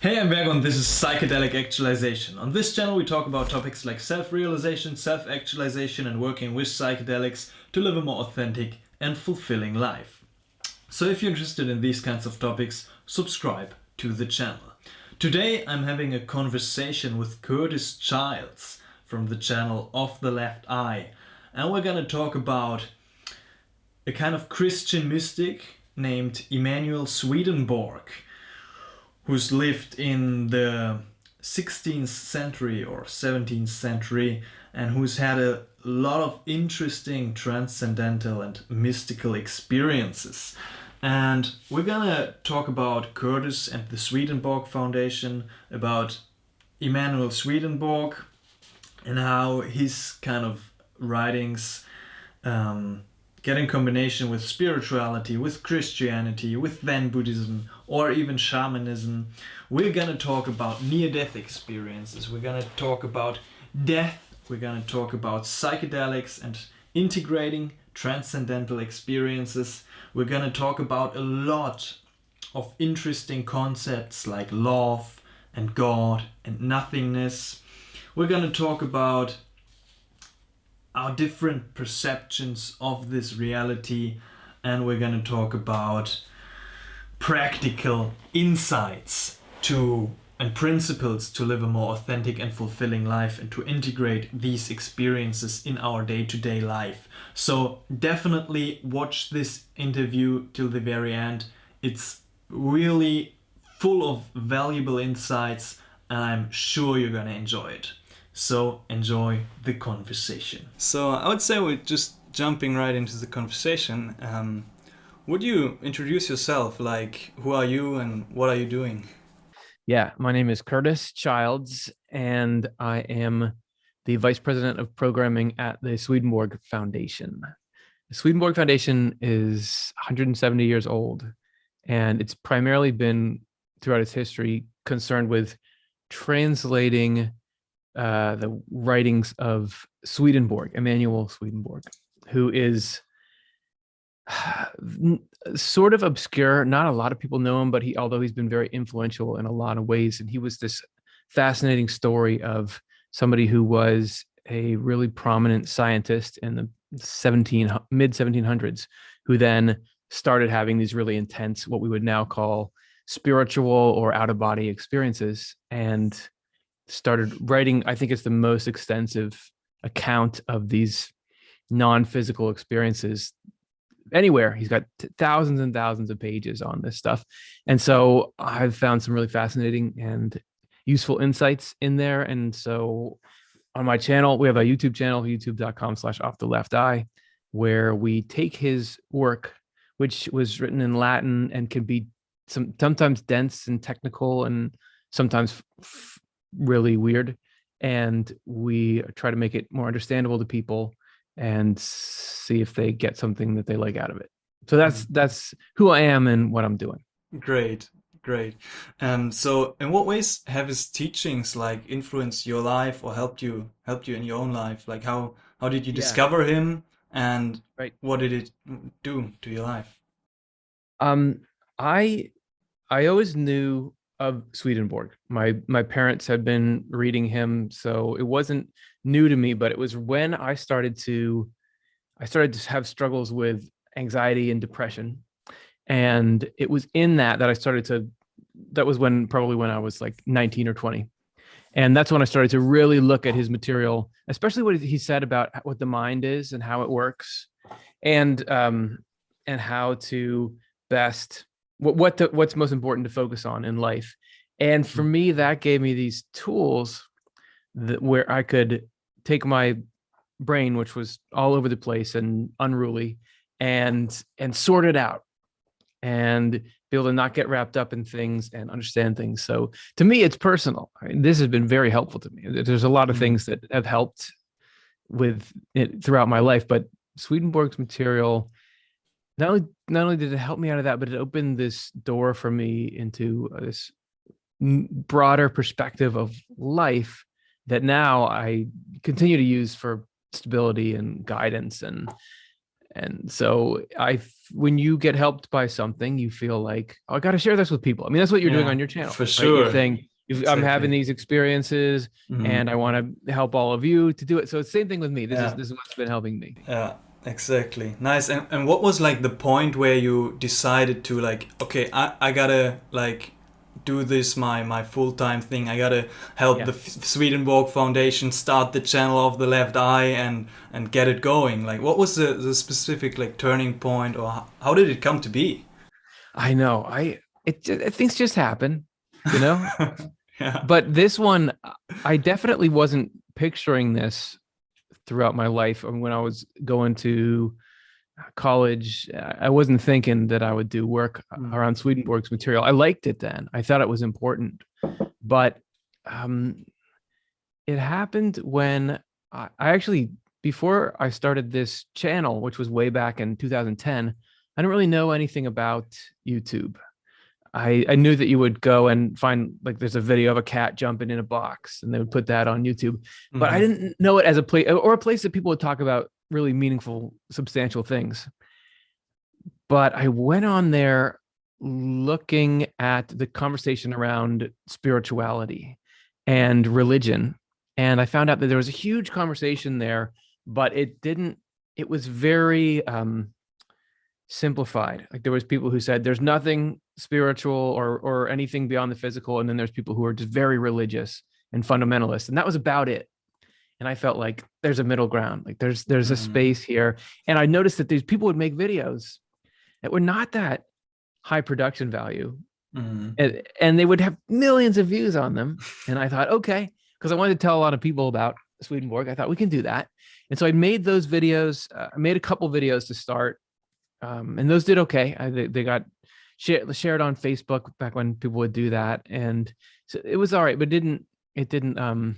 Hey, I'm Berg and this is Psychedelic Actualization. On this channel we talk about topics like self-realization, self-actualization and working with psychedelics to live a more authentic and fulfilling life. So if you're interested in these kinds of topics, subscribe to the channel. Today I'm having a conversation with Curtis Childs from the channel Off the Left Eye, and we're gonna talk about a kind of Christian mystic named Emanuel Swedenborg, who's lived in the 16th century or 17th century and who's had a lot of interesting transcendental and mystical experiences. And we're gonna talk about Curtis and the Swedenborg Foundation, about Emanuel Swedenborg and how his kind of writings get in combination with spirituality, with Christianity, with Zen-Buddhism, or even shamanism. We're gonna talk about near-death experiences. We're gonna talk about death. We're gonna talk about psychedelics and integrating transcendental experiences. We're gonna talk about a lot of interesting concepts like love and God and nothingness. We're gonna talk about our different perceptions of this reality, and we're going to talk about practical insights to and principles to live a more authentic and fulfilling life and to integrate these experiences in our day-to-day life. So definitely watch this interview till the very end. It's really full of valuable insights and I'm sure you're going to enjoy it. So enjoy the conversation. So I would say we're just jumping right into the conversation. Would you introduce yourself? Like, who are you and what are you doing? Yeah, my name is Curtis Childs, and I am the Vice President of Programming at the Swedenborg Foundation. The Swedenborg Foundation is 170 years old, and it's primarily been, throughout its history, concerned with translating the writings of Swedenborg, Emanuel Swedenborg, who is sort of obscure. Not a lot of people know him, but although he's been very influential in a lot of ways, and he was this fascinating story of somebody who was a really prominent scientist in the mid 1700s, who then started having these really intense, what we would now call spiritual or out of body experiences, and started writing, I think it's the most extensive account of these non-physical experiences anywhere. He's got thousands and thousands of pages on this stuff. And so I've found some really fascinating and useful insights in there. And so on my channel, we have a YouTube channel, youtube.com/offtheLeftEye, where we take his work, which was written in Latin and can be sometimes dense and technical and sometimes really weird, and we try to make it more understandable to people and see if they get something that they like out of it. So that's who I am and what I'm doing. Great. So in what ways have his teachings like influenced your life or helped you in your own life? Like how did you discover him, and what did it do to your life? I always knew of Swedenborg. My parents had been reading him, so it wasn't new to me, but it was when I started to have struggles with anxiety and depression. And it was in that was probably when I was like 19 or 20. And that's when I started to really look at his material, especially what he said about what the mind is and how it works, and how to best what's most important to focus on in life. And for me, that gave me these tools where I could take my brain, which was all over the place and unruly, and sort it out and be able to not get wrapped up in things and understand things. So to me, it's personal. This has been very helpful to me. There's a lot of things that have helped with it throughout my life, but Swedenborg's material, not only did it help me out of that, but it opened this door for me into this broader perspective of life that now I continue to use for stability and guidance and And so when you get helped by something, you feel like, oh, I got to share this with people. I mean, that's what you're doing on your channel, for right? sure. You're saying, I'm having these experiences and I want to help all of you to do it. So it's the same thing with me. This is what's been helping me. Yeah, exactly. Nice. And what was like the point where you decided to like, okay, I gotta like do this my full-time thing. I gotta help the Swedenborg Foundation start the channel of the left eye and get it going. Like, what was the specific like turning point, or how did it come to be? I know. Things just happen, you know. But this one, I definitely wasn't picturing this throughout my life. When I was going to college, I wasn't thinking that I would do work around Swedenborg's material. I liked it then. I thought it was important. But it happened when I actually, before I started this channel, which was way back in 2010, I didn't really know anything about YouTube. I knew that you would go and find, like, there's a video of a cat jumping in a box and they would put that on YouTube, but I didn't know it as a place, or a place that people would talk about really meaningful, substantial things. But I went on there looking at the conversation around spirituality and religion, and I found out that there was a huge conversation there, but it was very simplified. Like, there was people who said there's nothing spiritual or anything beyond the physical, and then there's people who are just very religious and fundamentalist, and that was about it. And I felt like there's a middle ground, like there's a space here. And I noticed that these people would make videos that were not that high production value, and they would have millions of views on them. And I thought, okay, because I wanted to tell a lot of people about Swedenborg, I thought we can do that. And so I made those videos. I made a couple videos to start, and those did okay. They got shared on Facebook back when people would do that, and so it was all right, but it didn't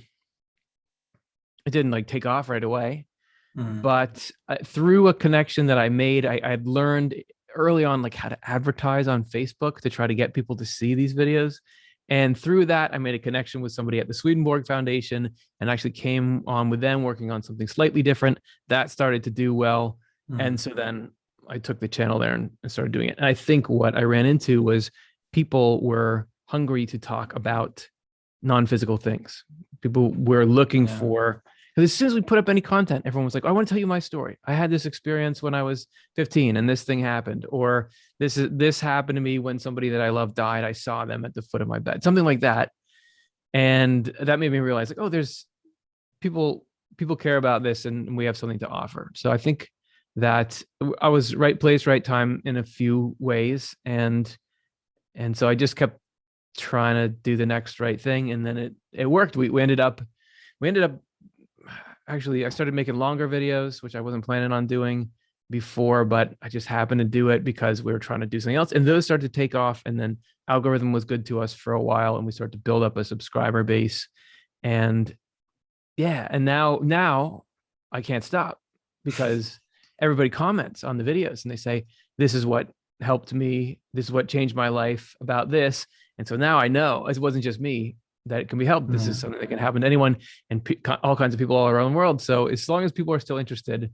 like take off right away. But through a connection that I made, I'd learned early on like how to advertise on Facebook to try to get people to see these videos. And through that, I made a connection with somebody at the Swedenborg Foundation and actually came on with them working on something slightly different that started to do well. And so then I took the channel there and started doing it. And I think what I ran into was people were hungry to talk about non-physical things. People were looking for, because as soon as we put up any content, everyone was like, I want to tell you my story. I had this experience when I was 15 and this thing happened, or this happened to me when somebody that I love died. I saw them at the foot of my bed, something like that. And that made me realize, like, oh, there's people care about this, and we have something to offer. So I think that I was right place, right time in a few ways. And so I just kept trying to do the next right thing. And then it worked. We ended up actually, I started making longer videos, which I wasn't planning on doing before, but I just happened to do it because we were trying to do something else. And those started to take off. And then algorithm was good to us for a while, and we started to build up a subscriber base. And and now I can't stop, because everybody comments on the videos and they say, this is what helped me. This is what changed my life about this. And so now I know it wasn't just me that it can be helped. This is something that can happen to anyone, and all kinds of people all around the world. So as long as people are still interested,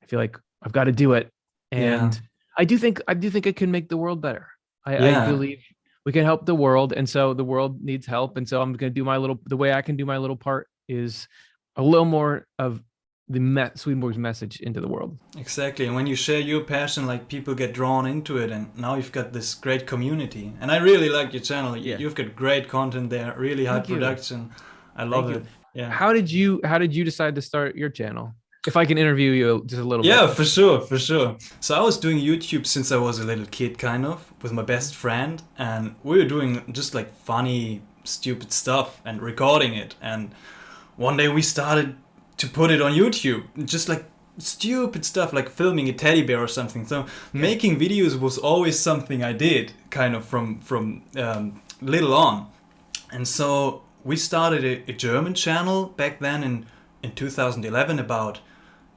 I feel like I've got to do it. And I do think it can make the world better. I believe we can help the world. And so the world needs help. And so I'm going to do the way I can do my little part is a little more of the Swedenborg's message into the world. Exactly. And when you share your passion, like, people get drawn into it, and now you've got this great community. And I really like your channel. You've got great content there, really high production. I love it. Yeah. How did you decide to start your channel? If I can interview you just a little bit. Yeah, for sure. So I was doing YouTube since I was a little kid, kind of, with my best friend, and we were doing just like funny, stupid stuff and recording it. And one day we started to put it on YouTube, just like stupid stuff, like filming a teddy bear or something. So making videos was always something I did, kind of from little on. And so we started a German channel back then in 2011 about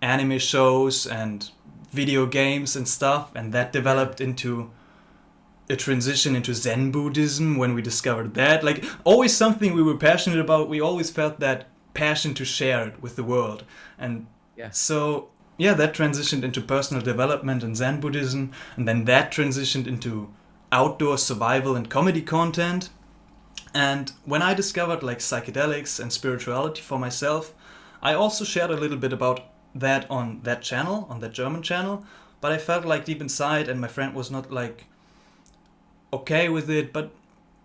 anime shows and video games and stuff, and that developed into a transition into Zen-Buddhism when we discovered that. Like, always something we were passionate about. We always felt that passion to share it with the world. And so yeah, that transitioned into personal development and Zen Buddhism, and then that transitioned into outdoor survival and comedy content. And when I discovered like psychedelics and spirituality for myself, I also shared a little bit about that on that channel, on that German channel. But I felt like deep inside, and my friend was not like okay with it, but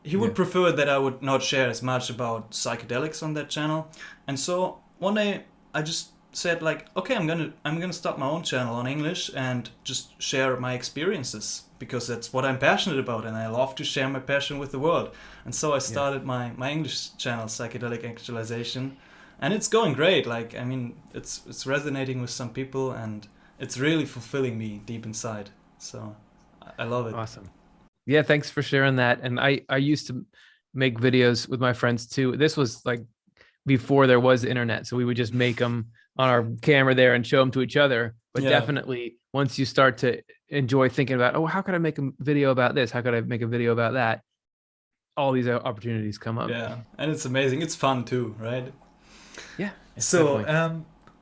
he would prefer that I would not share as much about psychedelics on that channel. And so one day I just said like, okay, I'm gonna start my own channel on English and just share my experiences, because that's what I'm passionate about, and I love to share my passion with the world. And so I started my English channel, Psychedelic Actualization, and it's going great. Like, I mean, it's resonating with some people, and it's really fulfilling me deep inside. So I love it. Awesome. Yeah, thanks for sharing that. And I used to make videos with my friends too. This was like before there was the internet, so we would just make them on our camera there and show them to each other. But definitely once you start to enjoy thinking about, oh, how could I make a video about this? How could I make a video about that? All these opportunities come up. Yeah, and it's amazing. It's fun too, right? Yeah. So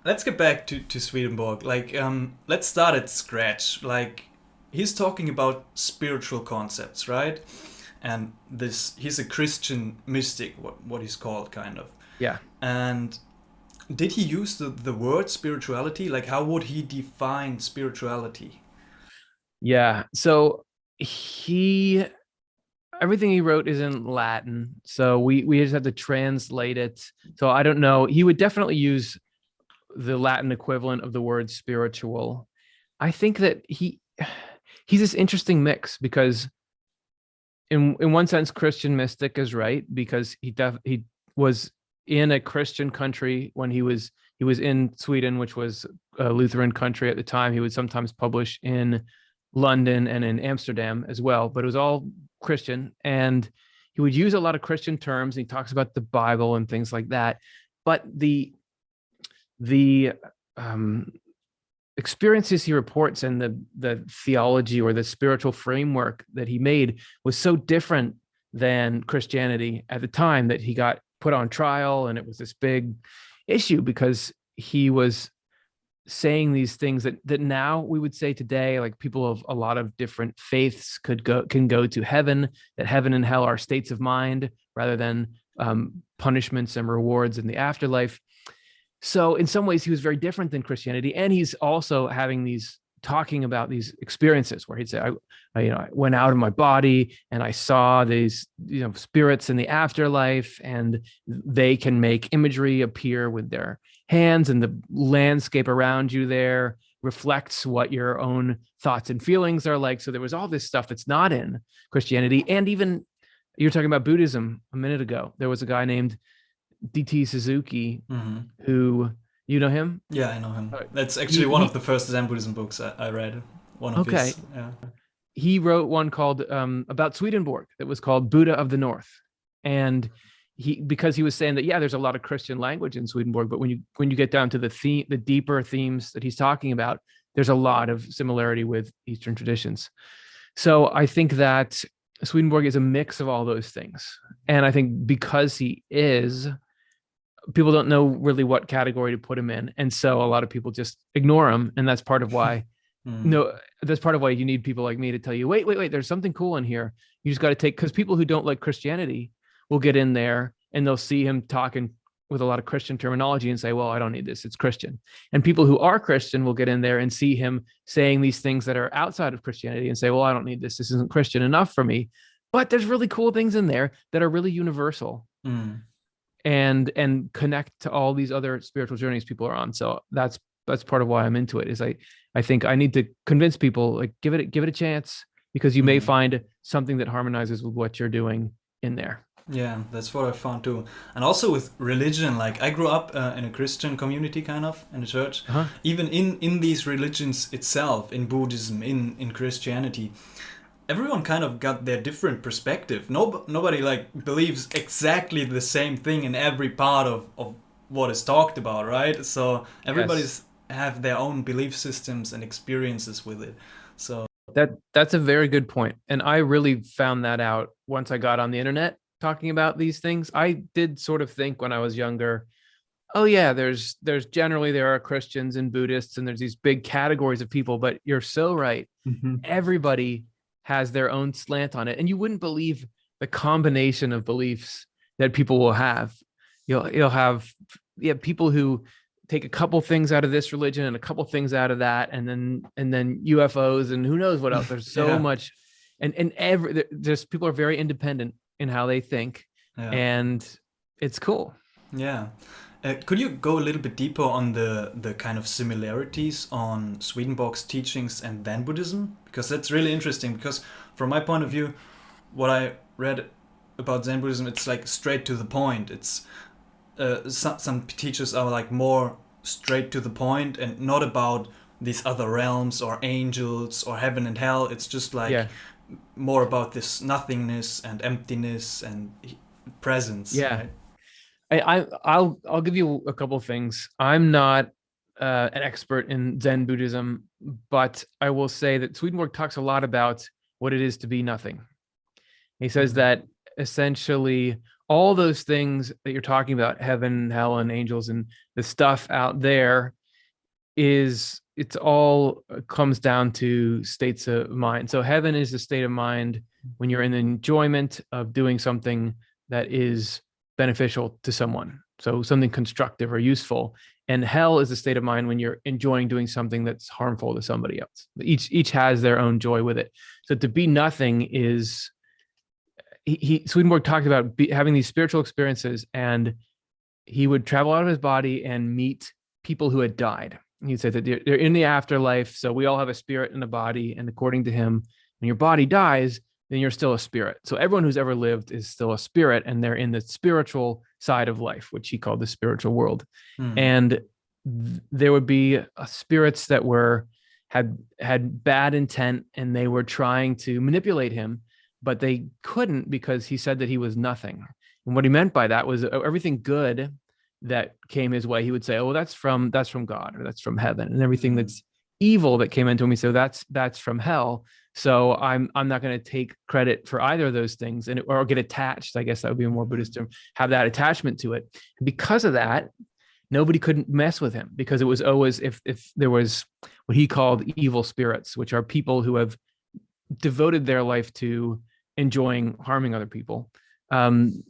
let's get back to Swedenborg. Like, let's start at scratch. Like, he's talking about spiritual concepts, right? And he's a Christian mystic, what he's called, kind of. Yeah. And did he use the word spirituality? Like, how would he define spirituality? Yeah. So everything he wrote is in Latin, so we just have to translate it. So I don't know. He would definitely use the Latin equivalent of the word spiritual. I think that he's this interesting mix, because in one sense, Christian mystic is right, because he was in a Christian country when he was in Sweden, which was a Lutheran country at the time. He would sometimes publish in London and in Amsterdam as well, but it was all Christian, and he would use a lot of Christian terms. He talks about the Bible and things like that, but the experiences he reports and the theology or the spiritual framework that he made was so different than Christianity at the time that he got put on trial, and it was this big issue because he was saying these things that now we would say today, like people of a lot of different faiths can go to heaven, that heaven and hell are states of mind rather than punishments and rewards in the afterlife. So in some ways he was very different than Christianity, and he's also talking about these experiences where he'd say, I went out of my body and I saw these, spirits in the afterlife, and they can make imagery appear with their hands, and the landscape around you there reflects what your own thoughts and feelings are like. So there was all this stuff that's not in Christianity. And even you were talking about Buddhism a minute ago. There was a guy named D.T. Suzuki who, you know him? Yeah, I know him. That's actually one of the first Zen-Buddhism books I read. One of his. Yeah. He wrote one called about Swedenborg that was called Buddha of the North. And because he was saying that, there's a lot of Christian language in Swedenborg, but when you get down to the deeper themes that he's talking about, there's a lot of similarity with Eastern traditions. So I think that Swedenborg is a mix of all those things. And I think because people don't know really what category to put him in. And so a lot of people just ignore him. And that's part of why, that's part of why you need people like me to tell you, wait, there's something cool in here. You just got to because people who don't like Christianity will get in there and they'll see him talking with a lot of Christian terminology and say, well, I don't need this, it's Christian. And people who are Christian will get in there and see him saying these things that are outside of Christianity and say, well, I don't need this isn't Christian enough for me. But there's really cool things in there that are really universal. And connect to all these other spiritual journeys people are on. So that's part of why I'm into it. Is I think I need to convince people, like, give it a chance, because you may find something that harmonizes with what you're doing in there. Yeah, that's what I found too. And also with religion, like I grew up in a Christian community, kind of in a church. Even in these religions itself, in Buddhism, in Christianity, everyone kind of got their different perspective. Nobody like believes exactly the same thing in every part of what is talked about, right? So everybody's have their own belief systems and experiences with it. So that's a very good point. And I really found that out once I got on the internet talking about these things. I did sort of think when I was younger, Oh yeah, there's generally there are Christians and Buddhists, and there's these big categories of people, but you're so right. Hmm. Everybody has their own slant on it, and you wouldn't believe the combination of beliefs that people will have. You'll have, yeah, people who take a couple things out of this religion and a couple things out of that, and then UFOs and who knows what else. There's so Yeah, much, and every just people are very independent in how they think, yeah, and it's cool. yeah. Could you go a little bit deeper on the kind of similarities on Swedenborg's teachings and Zen Buddhism? Because that's really interesting. Because from my point of view, what I read about Zen Buddhism, it's like straight to the point. It's some teachers are like more straight to the point and not about these other realms or angels or heaven and hell. It's just like Yeah, more about this nothingness and emptiness and presence, yeah. right? I'll give you a couple of things. I'm not an expert in Zen Buddhism, but I will say that Swedenborg talks a lot about what it is to be nothing. He says Mhm. that essentially all those things that you're talking about, heaven, hell, and angels, and the stuff out there, is it's all comes down to states of mind. So heaven is the state of mind when you're in the enjoyment of doing something that is beneficial to someone, so something constructive or useful. And hell is the state of mind when you're enjoying doing something that's harmful to somebody else. Each has their own joy with it. So to be nothing is, Swedenborg talked about having these spiritual experiences, and he would travel out of his body and meet people who had died. He said that they're in the afterlife. So we all have a spirit and a body. And according to him, when your body dies, then you're still a spirit. So everyone who's ever lived is still a spirit, and they're in the spiritual side of life, which he called the spiritual world. Hmm. And there would be spirits that had bad intent, and they were trying to manipulate him, but they couldn't, because he said that he was nothing. And what he meant by that was everything good that came his way, he would say, "Oh, that's from God, or that's from heaven," and everything Hmm. that's evil that came into him, he said, "That's from hell." So I'm not going to take credit for either of those things, and or get attached. I guess that would be a more Buddhist term. Have that attachment to it. And because of that, nobody couldn't mess with him, because it was always, if there was what he called evil spirits, which are people who have devoted their life to enjoying harming other people, um,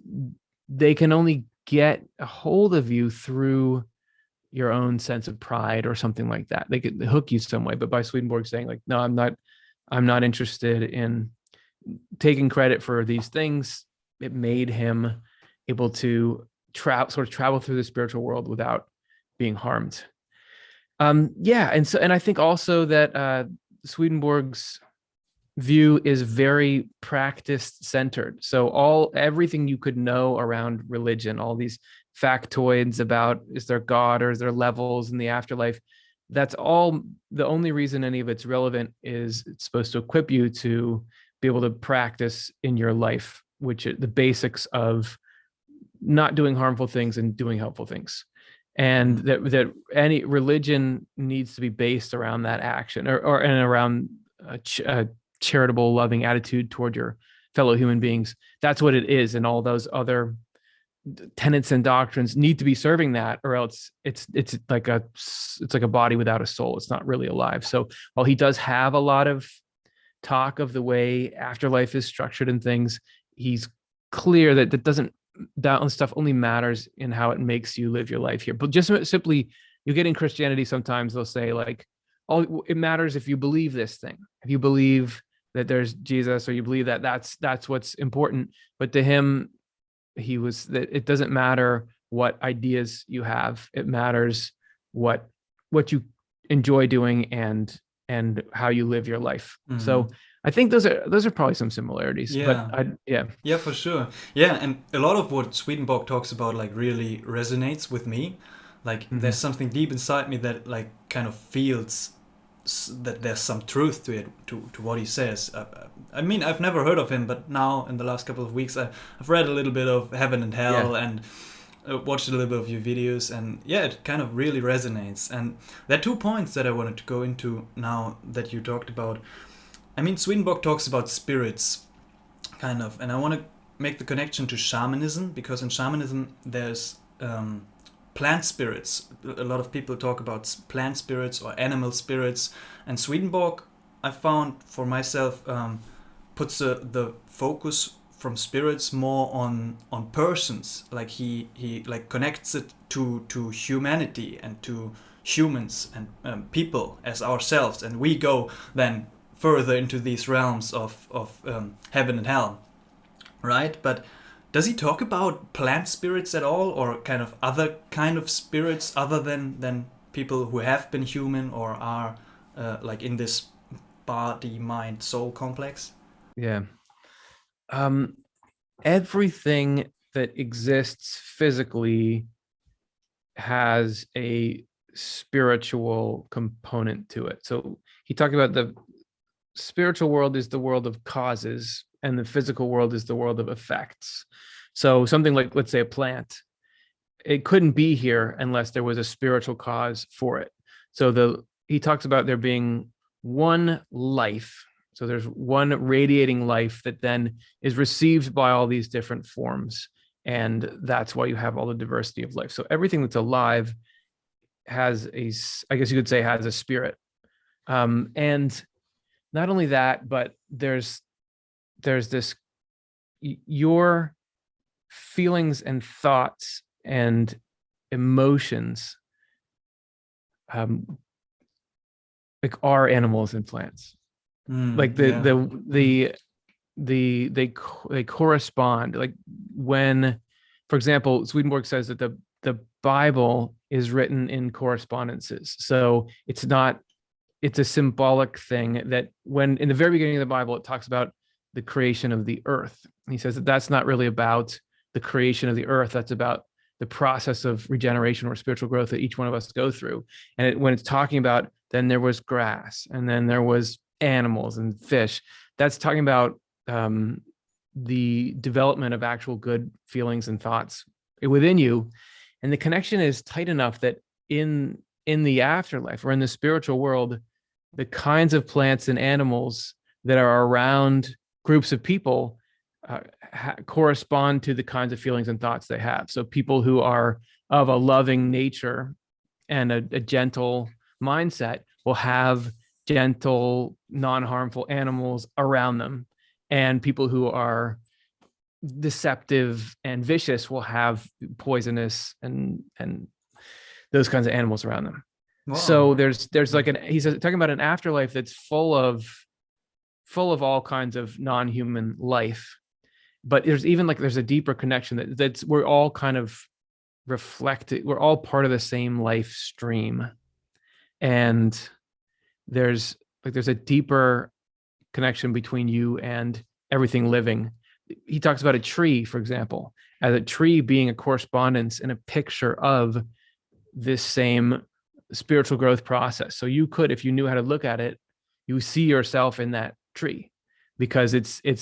they can only get a hold of you through your own sense of pride or something like that. They could hook you some way. But by Swedenborg saying like, no, I'm not interested in taking credit for these things, it made him able to travel through the spiritual world without being harmed. Yeah, and I think also that Swedenborg's view is very practice centered. So everything you could know around religion, all these factoids about is there God or is there levels in the afterlife, that's all. The only reason any of it's relevant is it's supposed to equip you to be able to practice in your life, which is the basics of not doing harmful things and doing helpful things. And Hmm. that any religion needs to be based around that action, or and around a charitable, loving attitude toward your fellow human beings. That's what it is, and all those other tenets and doctrines need to be serving that, or else it's like a body without a soul. It's not really alive. So while he does have a lot of talk of the way afterlife is structured and things, he's clear that that stuff only matters in how it makes you live your life here. But just simply, you get in Christianity, sometimes they'll say like, oh, it matters if you believe this thing, if you believe that there's Jesus, or you believe that that's what's important. But to him, he was that it doesn't matter what ideas you have, it matters what you enjoy doing, and how you live your life. Hmm. So I think those are probably some similarities, but Yeah. yeah. Yeah, for sure. Yeah, and a lot of what Swedenborg talks about like really resonates with me. Like there's Mhm. something deep inside me that like kind of feels that there's some truth to it, to what he says. I mean, I've never heard of him, but now in the last couple of weeks, I've read a little bit of Heaven and Yeah. Hell and watched a little bit of your videos, and yeah, it kind of really resonates. And there are 2 points that I wanted to go into now that you talked about. I mean, Swedenborg talks about spirits, kind of, and I want to make the connection to shamanism, because in shamanism there's plant spirits. A lot of people talk about plant spirits or animal spirits, and Swedenborg, I found for myself, puts the focus from spirits more on persons. Like he like connects it to humanity and to humans and people as ourselves, and we go then further into these realms of heaven and hell, right? But does he talk about plant spirits at all, or kind of other kind of spirits other than people who have been human or are like in this body, mind, soul complex? Yeah. Everything that exists physically has a spiritual component to it. So he talked about the spiritual world is the world of causes, and the physical world is the world of effects. So something like, let's say, a plant, it couldn't be here unless there was a spiritual cause for it. So he talks about there being one life. So there's one radiating life that then is received by all these different forms. And that's why you have all the diversity of life. So everything that's alive has I guess you could say, has a spirit. And not only that, but there's this, your feelings and thoughts and emotions like are animals and plants. Like they correspond. Like when, for example, Swedenborg says that the Bible is written in correspondences. So it's a symbolic thing that when in the very beginning of the Bible, it talks about the creation of the earth. He says that that's not really about the creation of the earth. That's about the process of regeneration or spiritual growth that each one of us go through. And when it's talking about, then there was grass, and then there was animals and fish, that's talking about the development of actual good feelings and thoughts within you. And the connection is tight enough that in the afterlife or in the spiritual world, the kinds of plants and animals that are around groups of people correspond to the kinds of feelings and thoughts they have. So people who are of a loving nature and a gentle mindset will have gentle, non-harmful animals around them. And people who are deceptive and vicious will have poisonous and those kinds of animals around them. Wow. So there's like he's talking about an afterlife that's full of all kinds of non-human life. But there's a deeper connection that's we're all kind of reflected. We're all part of the same life stream. And there's a deeper connection between you and everything living. He talks about a tree, for example, as a tree being a correspondence and a picture of this same spiritual growth process. So you could, if you knew how to look at it, you see yourself in that tree, because it's a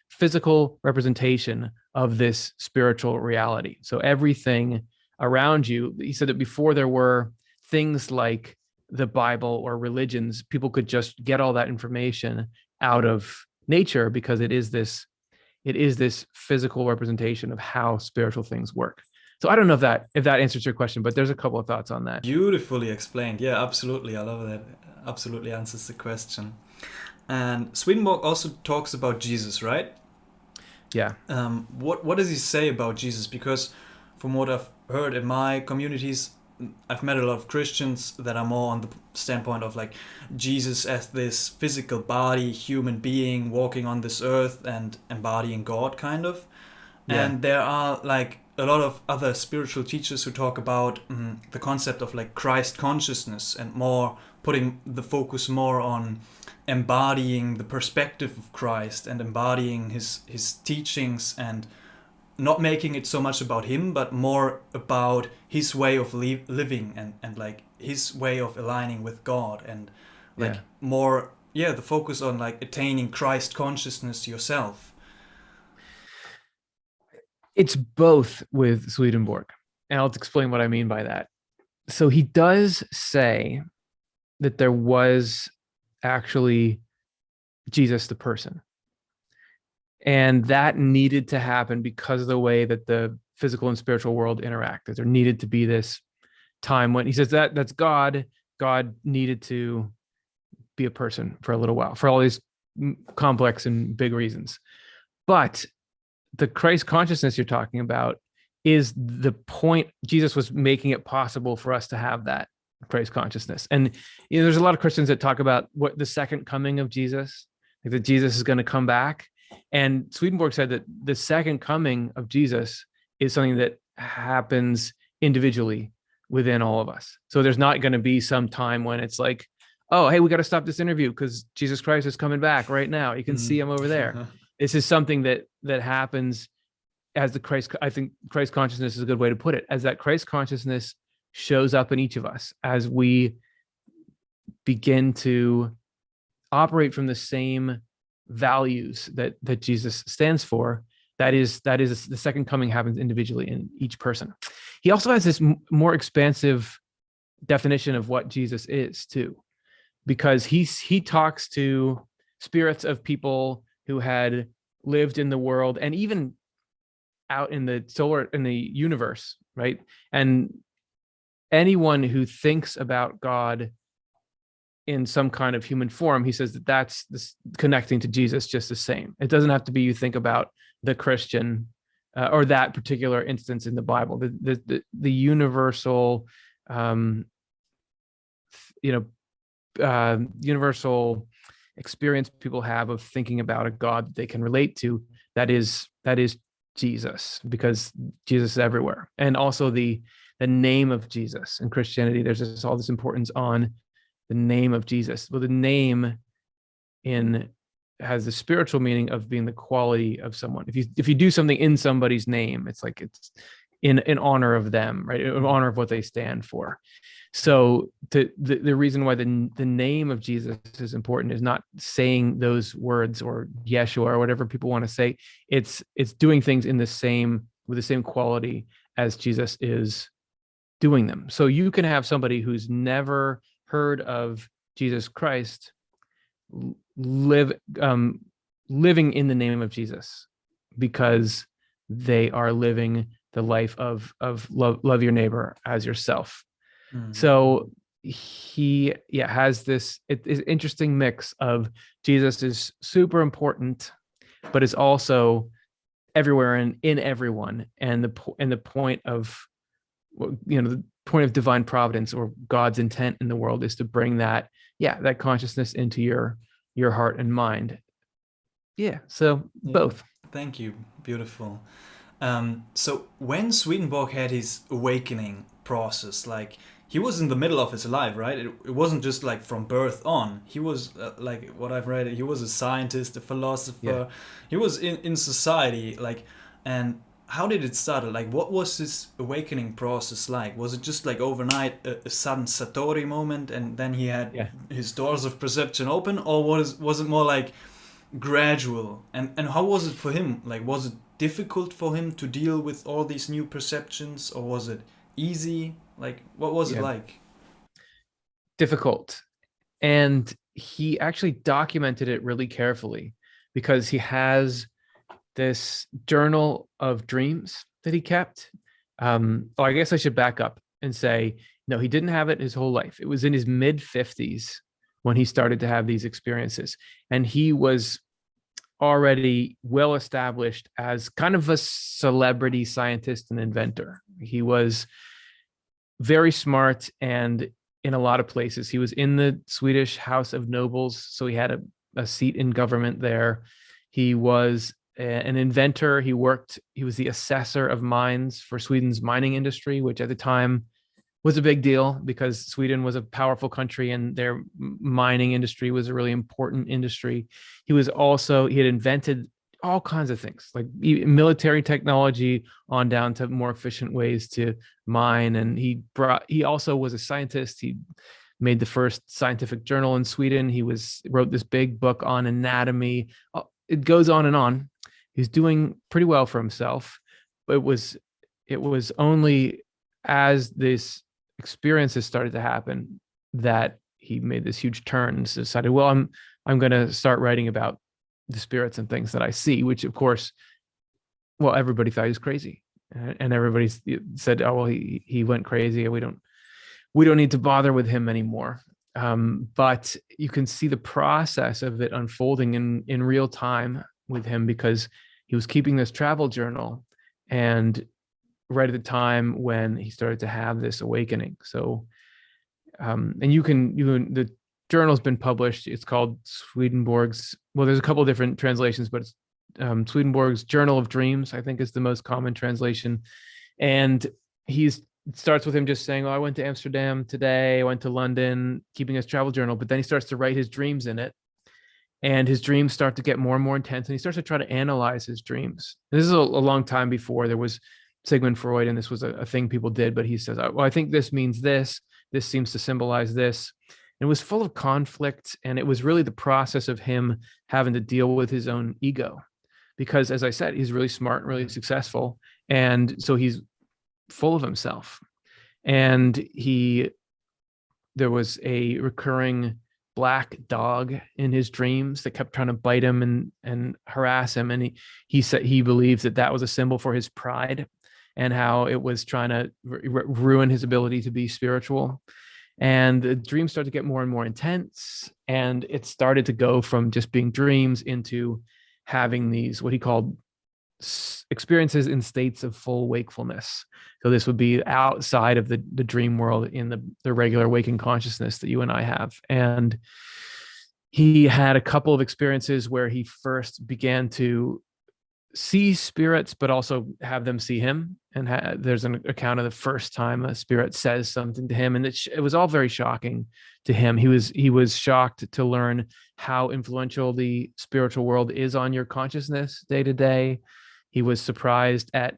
physical representation of this spiritual reality. So everything around you, he said that before there were things like the Bible or religions, people could just get all that information out of nature, because it is this physical representation of how spiritual things work. So I don't know if that answers your question, but there's a couple of thoughts on that. Beautifully explained. Yeah, absolutely. I love that. Absolutely answers the question. And Swedenborg also talks about Jesus, right? Yeah. What does he say about Jesus? Because from what I've heard in my communities, I've met a lot of Christians that are more on the standpoint of like Jesus as this physical body, human being walking on this earth and embodying God, kind of. Yeah. And there are like a lot of other spiritual teachers who talk about the concept of like Christ consciousness, and more putting the focus more on embodying the perspective of Christ and embodying his teachings, and not making it so much about him, but more about his way of living and like his way of aligning with God, and like more, the focus on like attaining Christ consciousness yourself. It's both with Swedenborg, and I'll explain what I mean by that. So he does say that there was actually Jesus the person, and that needed to happen because of the way that the physical and spiritual world interact, that there needed to be this time when he says that's God needed to be a person for a little while for all these complex and big reasons. But the Christ consciousness you're talking about is the point. Jesus was making it possible for us to have that Christ consciousness. And there's a lot of Christians that talk about what the second coming of Jesus, like that Jesus is going to come back. And Swedenborg said that the second coming of Jesus is something that happens individually within all of us. So there's not going to be some time when it's like, oh, hey, we got to stop this interview because Jesus Christ is coming back right now. You can see him over there. This is something that happens as the Christ. I think Christ consciousness is a good way to put it, as that Christ consciousness shows up in each of us as we begin to operate from the same values that Jesus stands for. That is the second coming happens individually in each person. He also has this more expansive definition of what Jesus is too, because he talks to spirits of people who had lived in the world and even out in the universe, right? And anyone who thinks about God in some kind of human form, he says that's this connecting to Jesus just the same. It doesn't have to be you think about the Christian or that particular instance in the Bible. The universal, universal experience people have of thinking about a God that they can relate to, that is Jesus, because Jesus is everywhere. And also the name of Jesus in Christianity, there's just all this importance on the name of Jesus. Well, the name has the spiritual meaning of being the quality of someone. If you do something in somebody's name, it's like it's in honor of them, right? In honor of what they stand for. So the reason why the name of Jesus is important is not saying those words or Yeshua or whatever people want to say. It's doing things with the same quality as Jesus is doing them. So you can have somebody who's never heard of Jesus Christ living in the name of Jesus, because they are living the life of love your neighbor as yourself. So he has this interesting mix of Jesus is super important, but is also everywhere and in everyone. And the point of the point of divine providence or God's intent in the world is to bring that consciousness into your heart and mind. Both. Thank you. Beautiful. So when Swedenborg had his awakening process, like he was in the middle of his life, right? It wasn't just like from birth on. He was like what I've read, he was a scientist, a philosopher. Yeah. He was in society, like, and how did it start? Like, what was this awakening process like? Was it just like overnight a sudden Satori moment and then he had his doors of perception open, or was it more like gradual? And how was it for him? Like, was it difficult for him to deal with all these new perceptions, or was it easy? Like, what was it like? Difficult. And he actually documented it really carefully, because he has this journal of dreams that he kept. I guess I should back up and say, no, he didn't have it his whole life. It was in his mid-50s when he started to have these experiences. And he was already well established as kind of a celebrity scientist and inventor. He was very smart, and in a lot of places, he was in the Swedish House of Nobles, so he had a seat in government there. He was an inventor. He was the assessor of mines for Sweden's mining industry, which at the time was a big deal because Sweden was a powerful country and their mining industry was a really important industry. He had invented all kinds of things, like military technology on down to more efficient ways to mine. And he also was a scientist. He made the first scientific journal in Sweden. He wrote this big book on anatomy. It goes on and on. He's doing pretty well for himself, but it was only as this experiences started to happen that he made this huge turn and decided, well, I'm going to start writing about the spirits and things that I see, which of course, well, everybody thought he was crazy. and everybody said, oh well, he went crazy, we don't need to bother with him anymore. But you can see the process of it unfolding in real time with him, because he was keeping this travel journal, and right at the time when he started to have this awakening. So, and the journal's been published. It's called Swedenborg's. Well, there's a couple of different translations, but it's Swedenborg's Journal of Dreams, I think, is the most common translation. And it starts with him just saying, oh, I went to Amsterdam today, I went to London, keeping his travel journal. But then he starts to write his dreams in it. And his dreams start to get more and more intense. And he starts to try to analyze his dreams. This is a long time before there was Sigmund Freud, and this was a thing people did. But he says, well, I think this means this. This seems to symbolize this. And it was full of conflict. And it was really the process of him having to deal with his own ego. Because, as I said, he's really smart and really successful. And so he's full of himself. And there was a recurring black dog in his dreams that kept trying to bite him and harass him. And he said he believes that was a symbol for his pride, and how it was trying to ruin his ability to be spiritual. And the dreams started to get more and more intense. And it started to go from just being dreams into having these, what he called experiences in states of full wakefulness. So this would be outside of the dream world, in the regular waking consciousness that you and I have. And he had a couple of experiences where he first began to see spirits, but also have them see him. And there's an account of the first time a spirit says something to him, and it was all very shocking to him. He was shocked to learn how influential the spiritual world is on your consciousness day to day. He was surprised at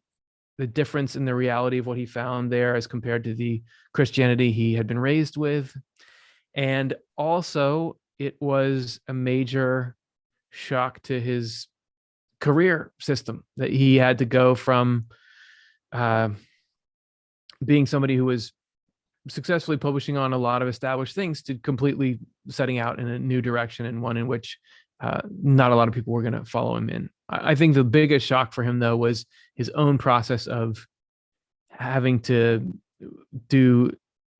the difference in the reality of what he found there as compared to the Christianity he had been raised with. And also, it was a major shock to his career system, that he had to go from being somebody who was successfully publishing on a lot of established things to completely setting out in a new direction, and one in which not a lot of people were going to follow him in. I think the biggest shock for him, though, was his own process of having to do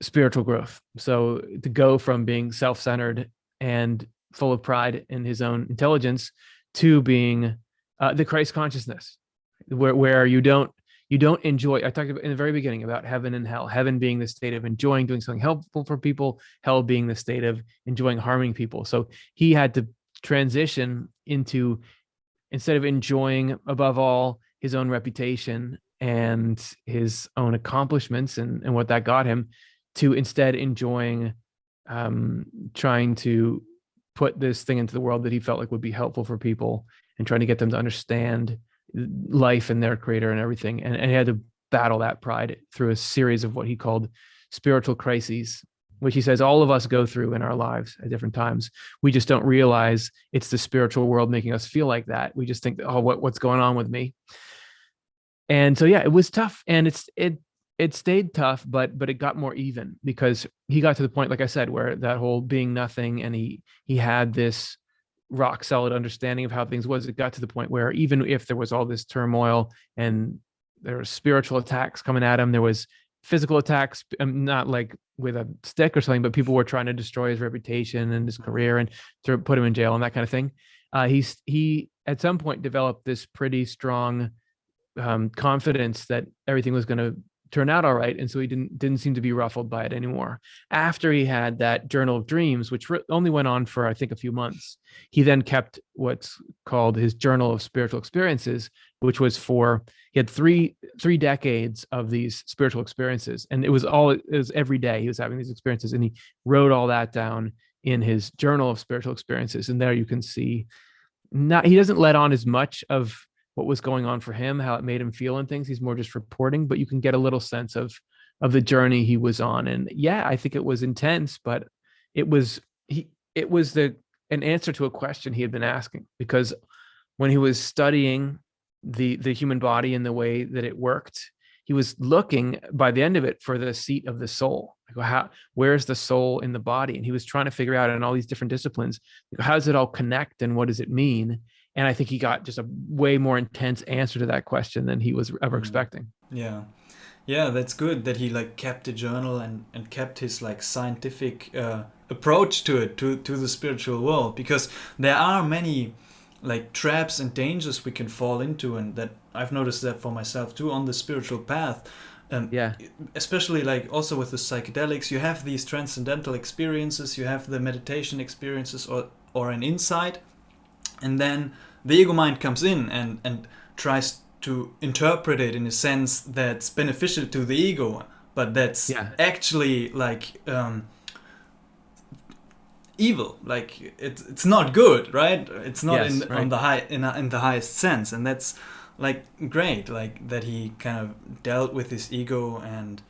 spiritual growth. So to go from being self-centered and full of pride in his own intelligence to being the Christ consciousness, where you don't enjoy. I talked about in the very beginning about heaven and hell. Heaven being the state of enjoying doing something helpful for people. Hell being the state of enjoying harming people. So he had to transition into, instead of enjoying above all his own reputation and his own accomplishments and what that got him, to instead enjoying trying to put this thing into the world that he felt like would be helpful for people, and trying to get them to understand life and their creator and everything. And he had to battle that pride through a series of what he called spiritual crises, which he says all of us go through in our lives at different times. We just don't realize it's the spiritual world making us feel like that. We just think, oh, what's going on with me? And so, yeah, it was tough, and it stayed tough, but it got more even, because he got to the point, like I said, where that whole being nothing, and he had this rock solid understanding of how things was. It got to the point where even if there was all this turmoil and there were spiritual attacks coming at him, there was physical attacks, not like with a stick or something, but people were trying to destroy his reputation and his career and to put him in jail and that kind of thing. He at some point developed this pretty strong confidence that everything was going to turn out all right, and so he didn't seem to be ruffled by it anymore. After he had that journal of dreams, which only went on for, I think, a few months, he then kept what's called his journal of spiritual experiences, which was he had three decades of these spiritual experiences, and it was every day he was having these experiences, and he wrote all that down in his journal of spiritual experiences. And there you can see, he doesn't let on as much of what was going on for him, how it made him feel and things. He's more just reporting, but you can get a little sense of the journey he was on. And yeah, I think it was intense, but it was an answer to a question he had been asking, because when he was studying the human body and the way that it worked, he was looking by the end of it for the seat of the soul. Like, where's the soul in the body? And he was trying to figure out in all these different disciplines, how does it all connect and what does it mean? And I think he got just a way more intense answer to that question than he was ever expecting. Yeah. Yeah, that's good that he like kept a journal and kept his like scientific approach to it, to the spiritual world, because there are many like traps and dangers we can fall into, and that I've noticed that for myself too on the spiritual path. Yeah. Especially like also with the psychedelics, you have these transcendental experiences, you have the meditation experiences or an insight, and then the ego mind comes in and tries to interpret it in a sense that's beneficial to the ego, but that's actually like evil. Like it's not good, right? It's not on the high in the highest sense, and that's like great, like that he kind of dealt with his ego and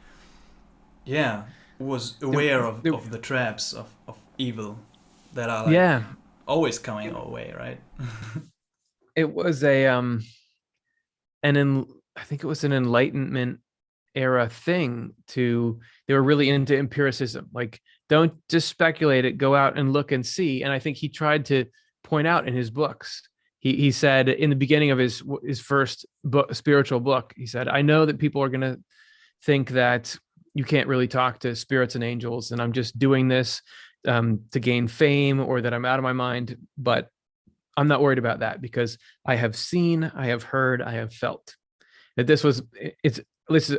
was aware of the traps of evil that are like always coming our way, right? It was I think it was an Enlightenment era thing they were really into empiricism, like don't just speculate it, go out and look and see. And I think he tried to point out in his books, he said in the beginning of his first book, spiritual book, he said, I know that people are going to think that you can't really talk to spirits and angels, and I'm just doing this to gain fame, or that I'm out of my mind, but I'm not worried about that, because I have seen, I have heard, I have felt that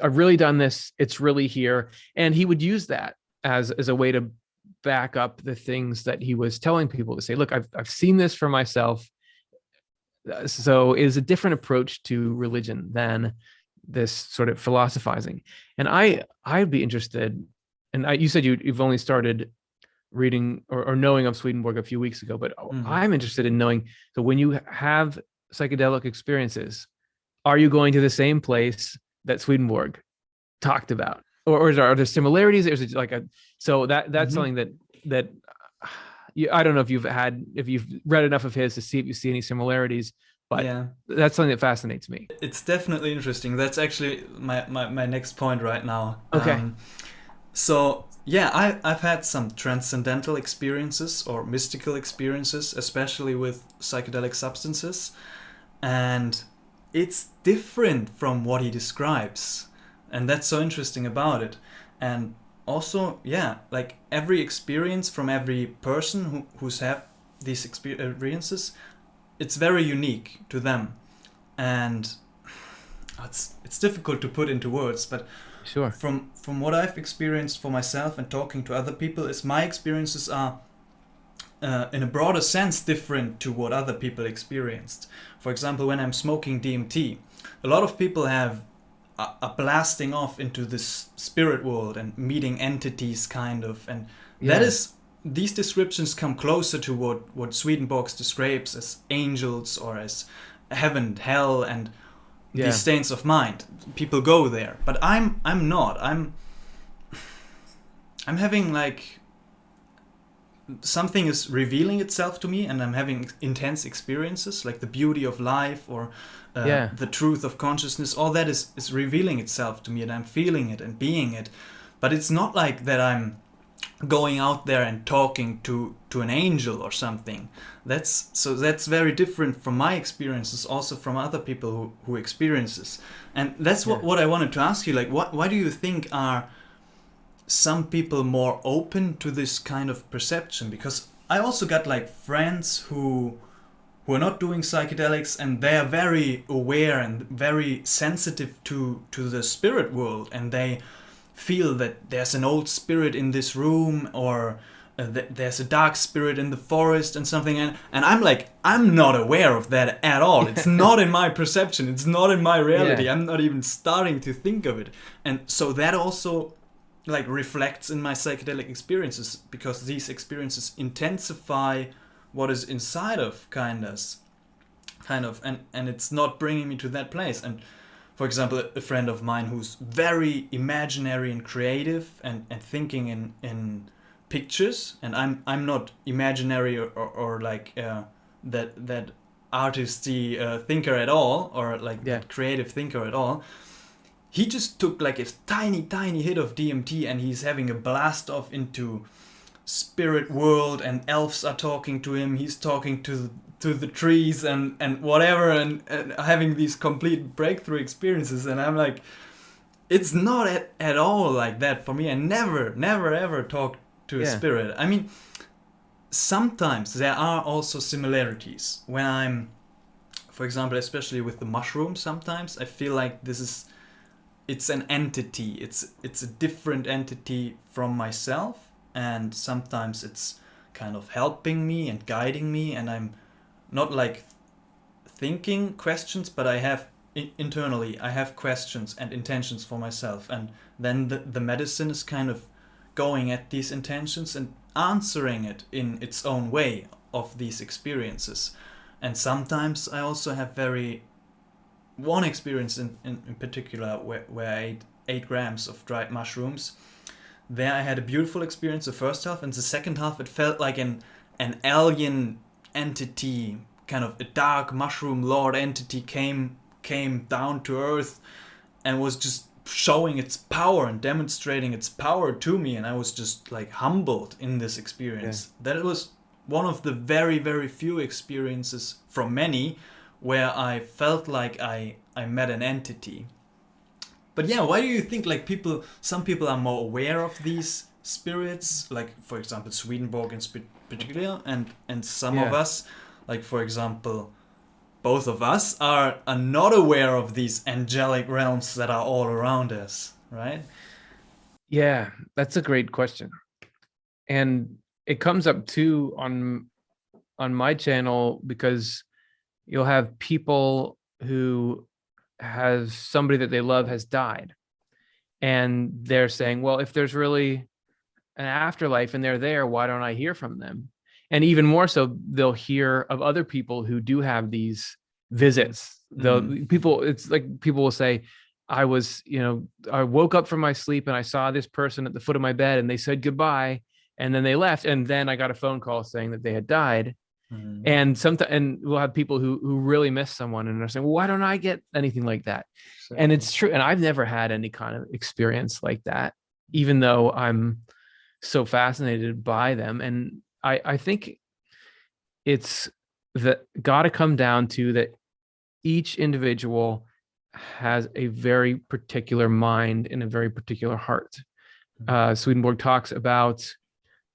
I've really done this. It's really here. And he would use that as a way to back up the things that he was telling people, to say, look, I've seen this for myself. So it is a different approach to religion than this sort of philosophizing. And I'd be interested, and you said you've only started reading or knowing of Swedenborg a few weeks ago, but I'm interested in knowing, so when you have psychedelic experiences, are you going to the same place that Swedenborg talked about, or are there similarities? Is it like that's something that I don't know if you've read enough of his to see if you see any similarities, but that's something that fascinates me. It's definitely interesting. That's actually my next point right now. Okay. I've had some transcendental experiences or mystical experiences, especially with psychedelic substances, and it's different from what he describes, and that's so interesting about it. And also, like every experience from every person who's have these experiences, it's very unique to them, and it's difficult to put into words, but sure. From what I've experienced for myself and talking to other people, is my experiences are in a broader sense different to what other people experienced. For example, when I'm smoking DMT, a lot of people have a blasting off into this spirit world and meeting entities kind of, and that is, these descriptions come closer to what Swedenborg describes as angels or as heaven, hell, and these states of mind. People go there, but I'm not. I'm having like something is revealing itself to me, and I'm having intense experiences, like the beauty of life or the truth of consciousness. All that is revealing itself to me, and I'm feeling it and being it. But it's not like that I'm going out there and talking to an angel or something. That's very different from my experiences, also from other people who experience this. And that's what I wanted to ask you, like why do you think are some people more open to this kind of perception? Because I also got like friends who are not doing psychedelics, and they are very aware and very sensitive to the spirit world, and they feel that there's an old spirit in this room, or there's a dark spirit in the forest and something, and I'm like, I'm not aware of that at all. It's not in my perception, it's not in my reality. I'm not even starting to think of it. And so that also like reflects in my psychedelic experiences, because these experiences intensify what is inside of kind of, and it's not bringing me to that place. And for example, a friend of mine who's very imaginary and creative and thinking in pictures, and I'm not imaginary or like that artisty thinker at all, or like that creative thinker at all. He just took like a tiny hit of DMT, and he's having a blast off into spirit world, and elves are talking to him. He's talking to to the trees and whatever, and having these complete breakthrough experiences. And I'm like, it's not at all like that for me. I never ever talk to a spirit. I mean, sometimes there are also similarities when I'm, for example, especially with the mushroom, sometimes I feel like it's an entity. It's a different entity from myself, and sometimes it's kind of helping me and guiding me, and I'm not like thinking questions, but I have internally I have questions and intentions for myself, and then the medicine is kind of going at these intentions and answering it in its own way of these experiences. And sometimes I also have one experience in particular where I ate 8 grams of dried mushrooms. There I had a beautiful experience the first half, and the second half it felt like an alien entity, kind of a dark mushroom lord entity came down to earth and was just showing its power and demonstrating its power to me, and I was just like humbled in this experience. That it was one of the very, very few experiences from many where I felt like I met an entity. But yeah, why do you think like some people are more aware of these spirits, like for example Swedenborg in particular, and some of us, like for example both of us, are not aware of these angelic realms that are all around us, right? Yeah, that's a great question. And it comes up too on my channel, because you'll have people who has somebody that they love has died, and they're saying, well, if there's really an afterlife and they're there, why don't I hear from them? And even more so, they'll hear of other people who do have these visits. It's like people will say, I woke up from my sleep and I saw this person at the foot of my bed and they said goodbye, and then they left, and then I got a phone call saying that they had died. And we'll have people who really miss someone and they're saying, well, why don't I get anything like that? Sure. And it's true. And I've never had any kind of experience like that, even though I'm so fascinated by them. And I think it's got to come down to that each individual has a very particular mind and a very particular heart. Swedenborg talks about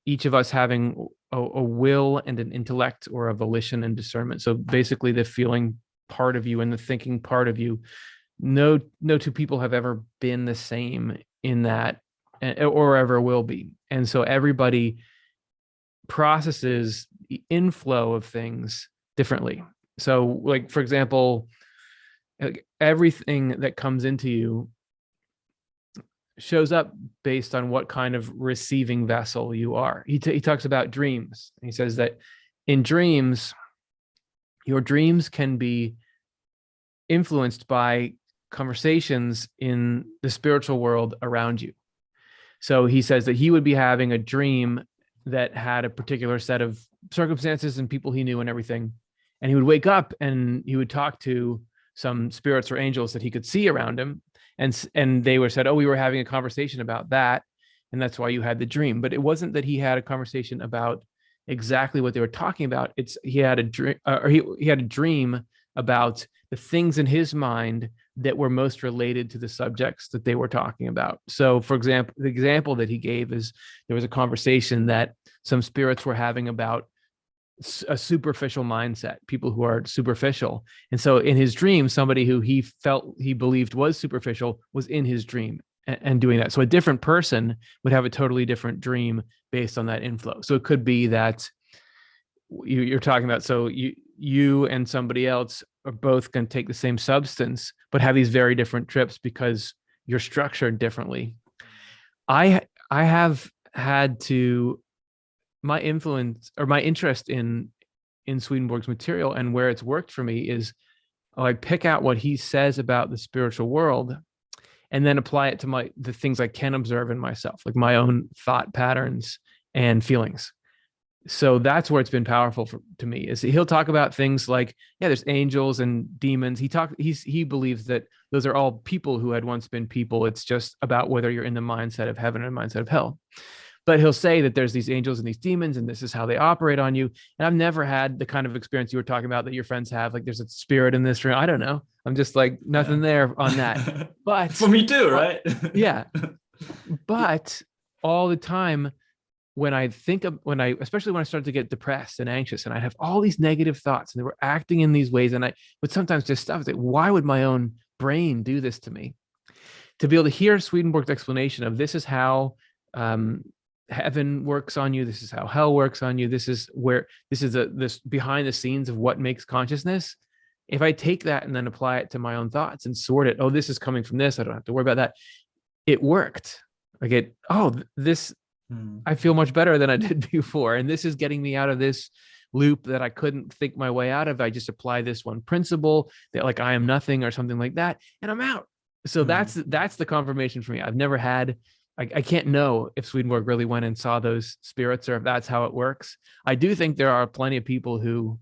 each of us having a will and an intellect, or a volition and discernment. So basically the feeling part of you and the thinking part of you. No two people have ever been the same in that, or ever will be. And so everybody processes the inflow of things differently. So like, for example, everything that comes into you shows up based on what kind of receiving vessel you are. He talks about dreams. He says that in dreams, your dreams can be influenced by conversations in the spiritual world around you. So he says that he would be having a dream that had a particular set of circumstances and people he knew and everything. And he would wake up and he would talk to some spirits or angels that he could see around him. And they were said, oh, we were having a conversation about that, and that's why you had the dream. But it wasn't that he had a conversation about exactly what they were talking about. He had a dream, or he had a dream about the things in his mind that were most related to the subjects that they were talking about. So, for example, the example that he gave is there was a conversation that some spirits were having about a superficial mindset, people who are superficial. And so in his dream, somebody who he believed was superficial was in his dream and doing that. So a different person would have a totally different dream based on that inflow. So it could be that you're talking about, so you and somebody else are both going to take the same substance, but have these very different trips because you're structured differently. I have had to, my influence or my interest in Swedenborg's material and where it's worked for me is I pick out what he says about the spiritual world and then apply it to the things I can observe in myself, like my own thought patterns and feelings. So that's where it's been powerful to me, is he'll talk about things like, yeah, there's angels and demons. He believes that those are all people who had once been people. It's just about whether you're in the mindset of heaven or the mindset of hell. But he'll say that there's these angels and these demons, and this is how they operate on you. And I've never had the kind of experience you were talking about that your friends have. Like there's a spirit in this room. I don't know. I'm just like nothing there on that. But for me too, right? Yeah. But all the time when I especially when I started to get depressed and anxious and I have all these negative thoughts and they were acting in these ways, and I would sometimes just stop and say, why would my own brain do this to me? To be able to hear Swedenborg's explanation of this is how heaven works on you, this is how hell works on you, this is this behind the scenes of what makes consciousness. If I take that and then apply it to my own thoughts and sort it, oh, this is coming from this, I don't have to worry about that. It worked. I feel much better than I did before. And this is getting me out of this loop that I couldn't think my way out of. I just apply this one principle that like I am nothing or something like that, and I'm out. So that's the confirmation for me. I've never had, I can't know if Swedenborg really went and saw those spirits or if that's how it works. I do think there are plenty of people who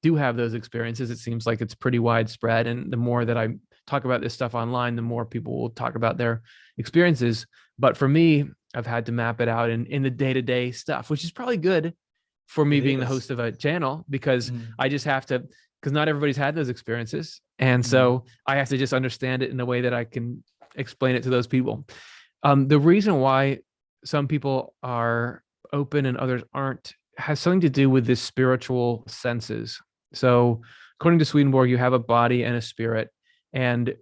do have those experiences. It seems like it's pretty widespread. And the more that I talk about this stuff online, the more people will talk about their experiences. But for me, I've had to map it out in the day-to-day stuff, which is probably good for me being the host of a channel, because I just have to, because not everybody's had those experiences. And so I have to just understand it in a way that I can explain it to those people. The reason why some people are open and others aren't has something to do with this spiritual senses. So according to Swedenborg, you have a body and a spirit, and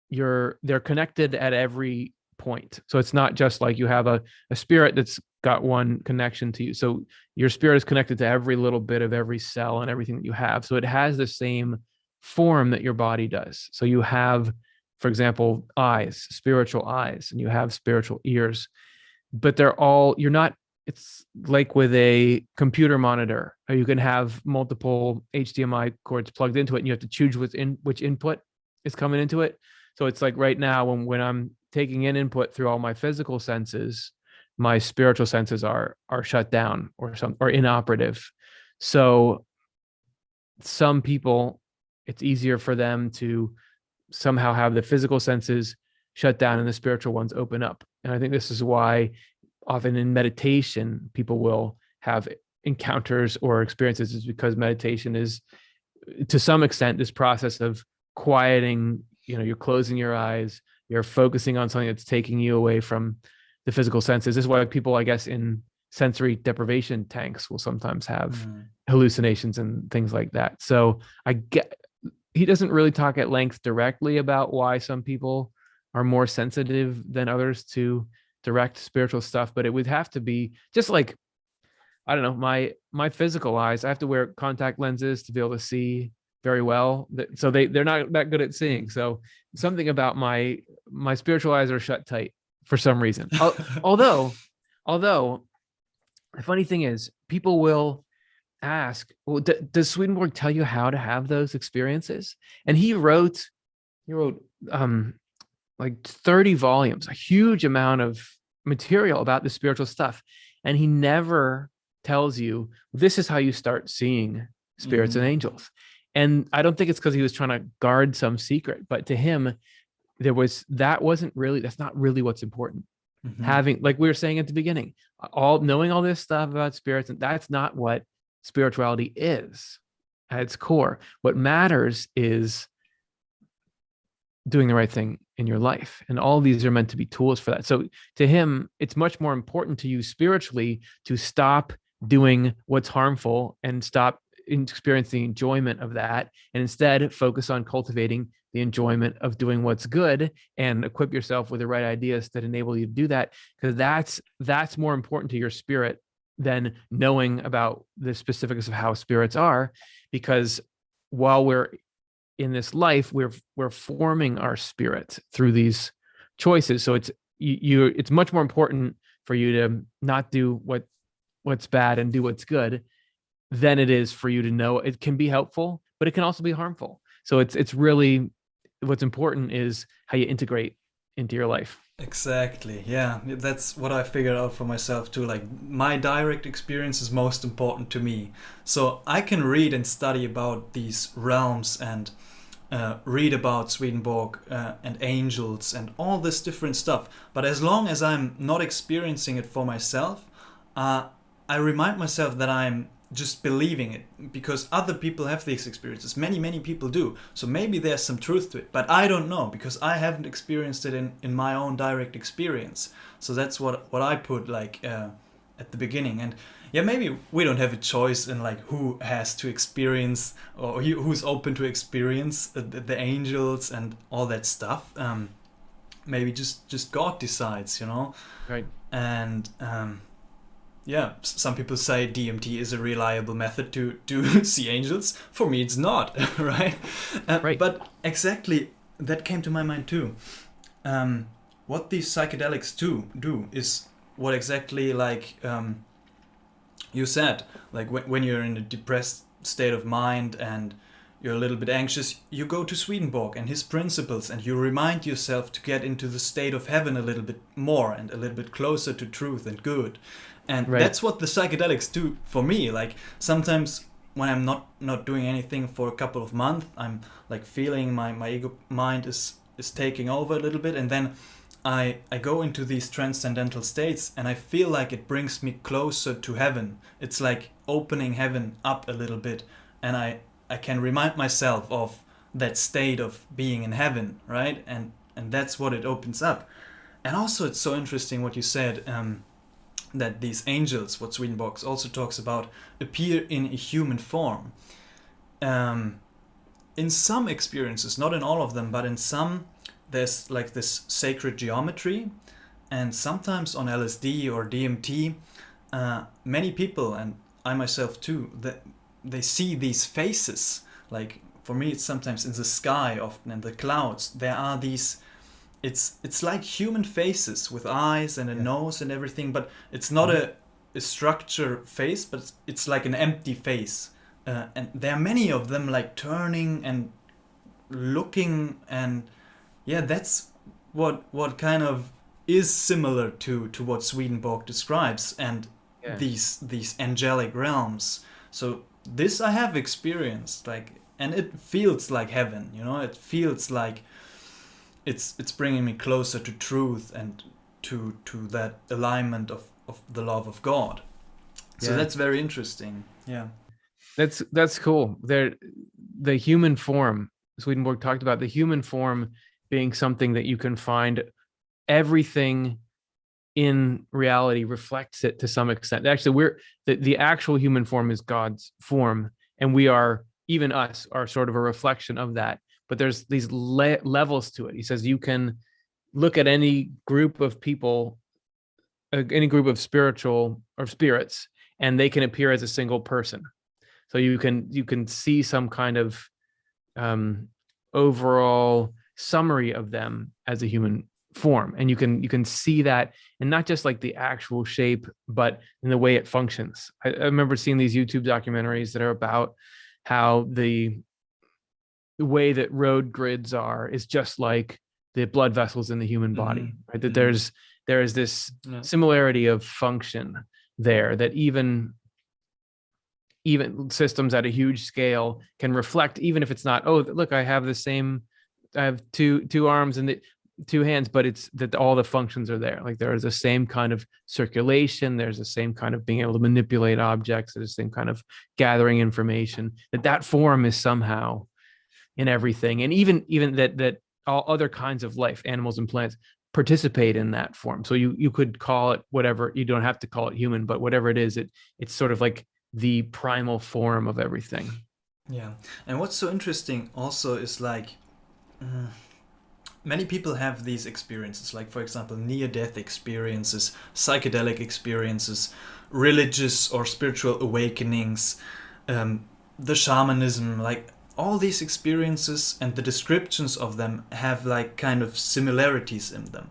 they're connected at every point. So it's not just like you have a spirit that's got one connection to you. So your spirit is connected to every little bit of every cell and everything that you have. So it has the same form that your body does. So you have, for example, eyes, spiritual eyes, and you have spiritual ears, but it's like with a computer monitor, or you can have multiple HDMI cords plugged into it and you have to choose which input is coming into it. So it's like right now when I'm taking in input through all my physical senses, my spiritual senses are shut down or inoperative. So some people, it's easier for them to somehow have the physical senses shut down and the spiritual ones open up. And I think this is why often in meditation, people will have encounters or experiences, is because meditation is to some extent this process of quieting, you're closing your eyes, you're focusing on something that's taking you away from the physical senses. This is why people, I guess, in sensory deprivation tanks will sometimes have hallucinations and things like that. So he doesn't really talk at length directly about why some people are more sensitive than others to direct spiritual stuff, but it would have to be just like, I don't know, my physical eyes, I have to wear contact lenses to be able to see very well. So they're not that good at seeing. So something about my spiritual eyes are shut tight for some reason. Although the funny thing is, people will ask, well, does Swedenborg tell you how to have those experiences? And he wrote like 30 volumes, a huge amount of material about the spiritual stuff. And he never tells you, this is how you start seeing spirits and angels. And I don't think it's because he was trying to guard some secret, but to him, that's not really what's important. Having, like we were saying at the beginning, knowing all this stuff about spirits, and that's not what spirituality is at its core. What matters is doing the right thing in your life. And all these are meant to be tools for that. So to him, it's much more important to you spiritually to stop doing what's harmful and stop experiencing the enjoyment of that, and instead focus on cultivating the enjoyment of doing what's good and equip yourself with the right ideas that enable you to do that, because that's more important to your spirit than knowing about the specifics of how spirits are. Because while we're in this life, we're forming our spirit through these choices. So it's much more important for you to not do what's bad and do what's good than it is for you to know. It can be helpful, but it can also be harmful. So it's really, what's important is how you integrate into your life. Exactly. Yeah, that's what I figured out for myself too. Like, my direct experience is most important to me. So I can read and study about these realms and read about Swedenborg and angels and all this different stuff. But as long as I'm not experiencing it for myself, I remind myself that I'm just believing it because other people have these experiences. Many people do. So maybe there's some truth to it, but I don't know because I haven't experienced it in my own direct experience. So that's what I put like at the beginning. And yeah, maybe we don't have a choice in like who has to experience or who's open to experience the angels and all that stuff. Maybe just God decides, you know. Right. And yeah, some people say DMT is a reliable method to see angels. For me, it's not, right? Right. But exactly, that came to my mind too. What these psychedelics do is what exactly like you said. Like when you're in a depressed state of mind and you're a little bit anxious, you go to Swedenborg and his principles and you remind yourself to get into the state of heaven a little bit more and a little bit closer to truth and good. And Right. that's what the psychedelics do for me. Like sometimes when I'm not doing anything for a couple of months, I'm like feeling my ego mind is taking over a little bit, and then I go into these transcendental states and I feel like it brings me closer to heaven. It's like opening heaven up a little bit, and I can remind myself of that state of being in heaven, right? And that's what it opens up. And also it's so interesting what you said, that these angels, what Swedenborg also talks about, appear in a human form. In some experiences, not in all of them, but in some, there's like this sacred geometry, and sometimes on LSD or DMT, many people, and I myself too, that they see these faces. Like for me, it's sometimes in the sky, often in the clouds. There are these. It's like human faces with eyes and a nose and everything, but it's not a structured face, but it's like an empty face. And there are many of them like turning and looking, and yeah, that's what kind of is similar to what Swedenborg describes, and these angelic realms. So this I have experienced, like, and it feels like heaven, you know. It feels like it's bringing me closer to truth and to that alignment of the love of God. So that's very interesting. Yeah. That's cool. The human form, Swedenborg talked about the human form being something that you can find. Everything in reality reflects it to some extent. Actually, the actual human form is God's form, and we are, even us, are sort of a reflection of that. But there's these levels to it. He says you can look at any group of people, any group of spiritual or spirits, and they can appear as a single person. So you can see some kind of overall summary of them as a human form, and you can see that, and not just like the actual shape, but in the way it functions. I remember seeing these YouTube documentaries that are about how the way that road grids are is just like the blood vessels in the human body, right? That there is this similarity of function there, that even systems at a huge scale can reflect, even if it's not, oh, look, I have two arms and the two hands, but it's that all the functions are there. Like there is the same kind of circulation, there's the same kind of being able to manipulate objects, there's the same kind of gathering information, that form is somehow in everything. And even that all other kinds of life, animals and plants, participate in that form. So you could call it whatever, you don't have to call it human, but whatever it is, it's sort of like the primal form of everything. Yeah. And what's so interesting also is like many people have these experiences, like for example near-death experiences, psychedelic experiences, religious or spiritual awakenings, the shamanism, like all these experiences and the descriptions of them have like kind of similarities in them,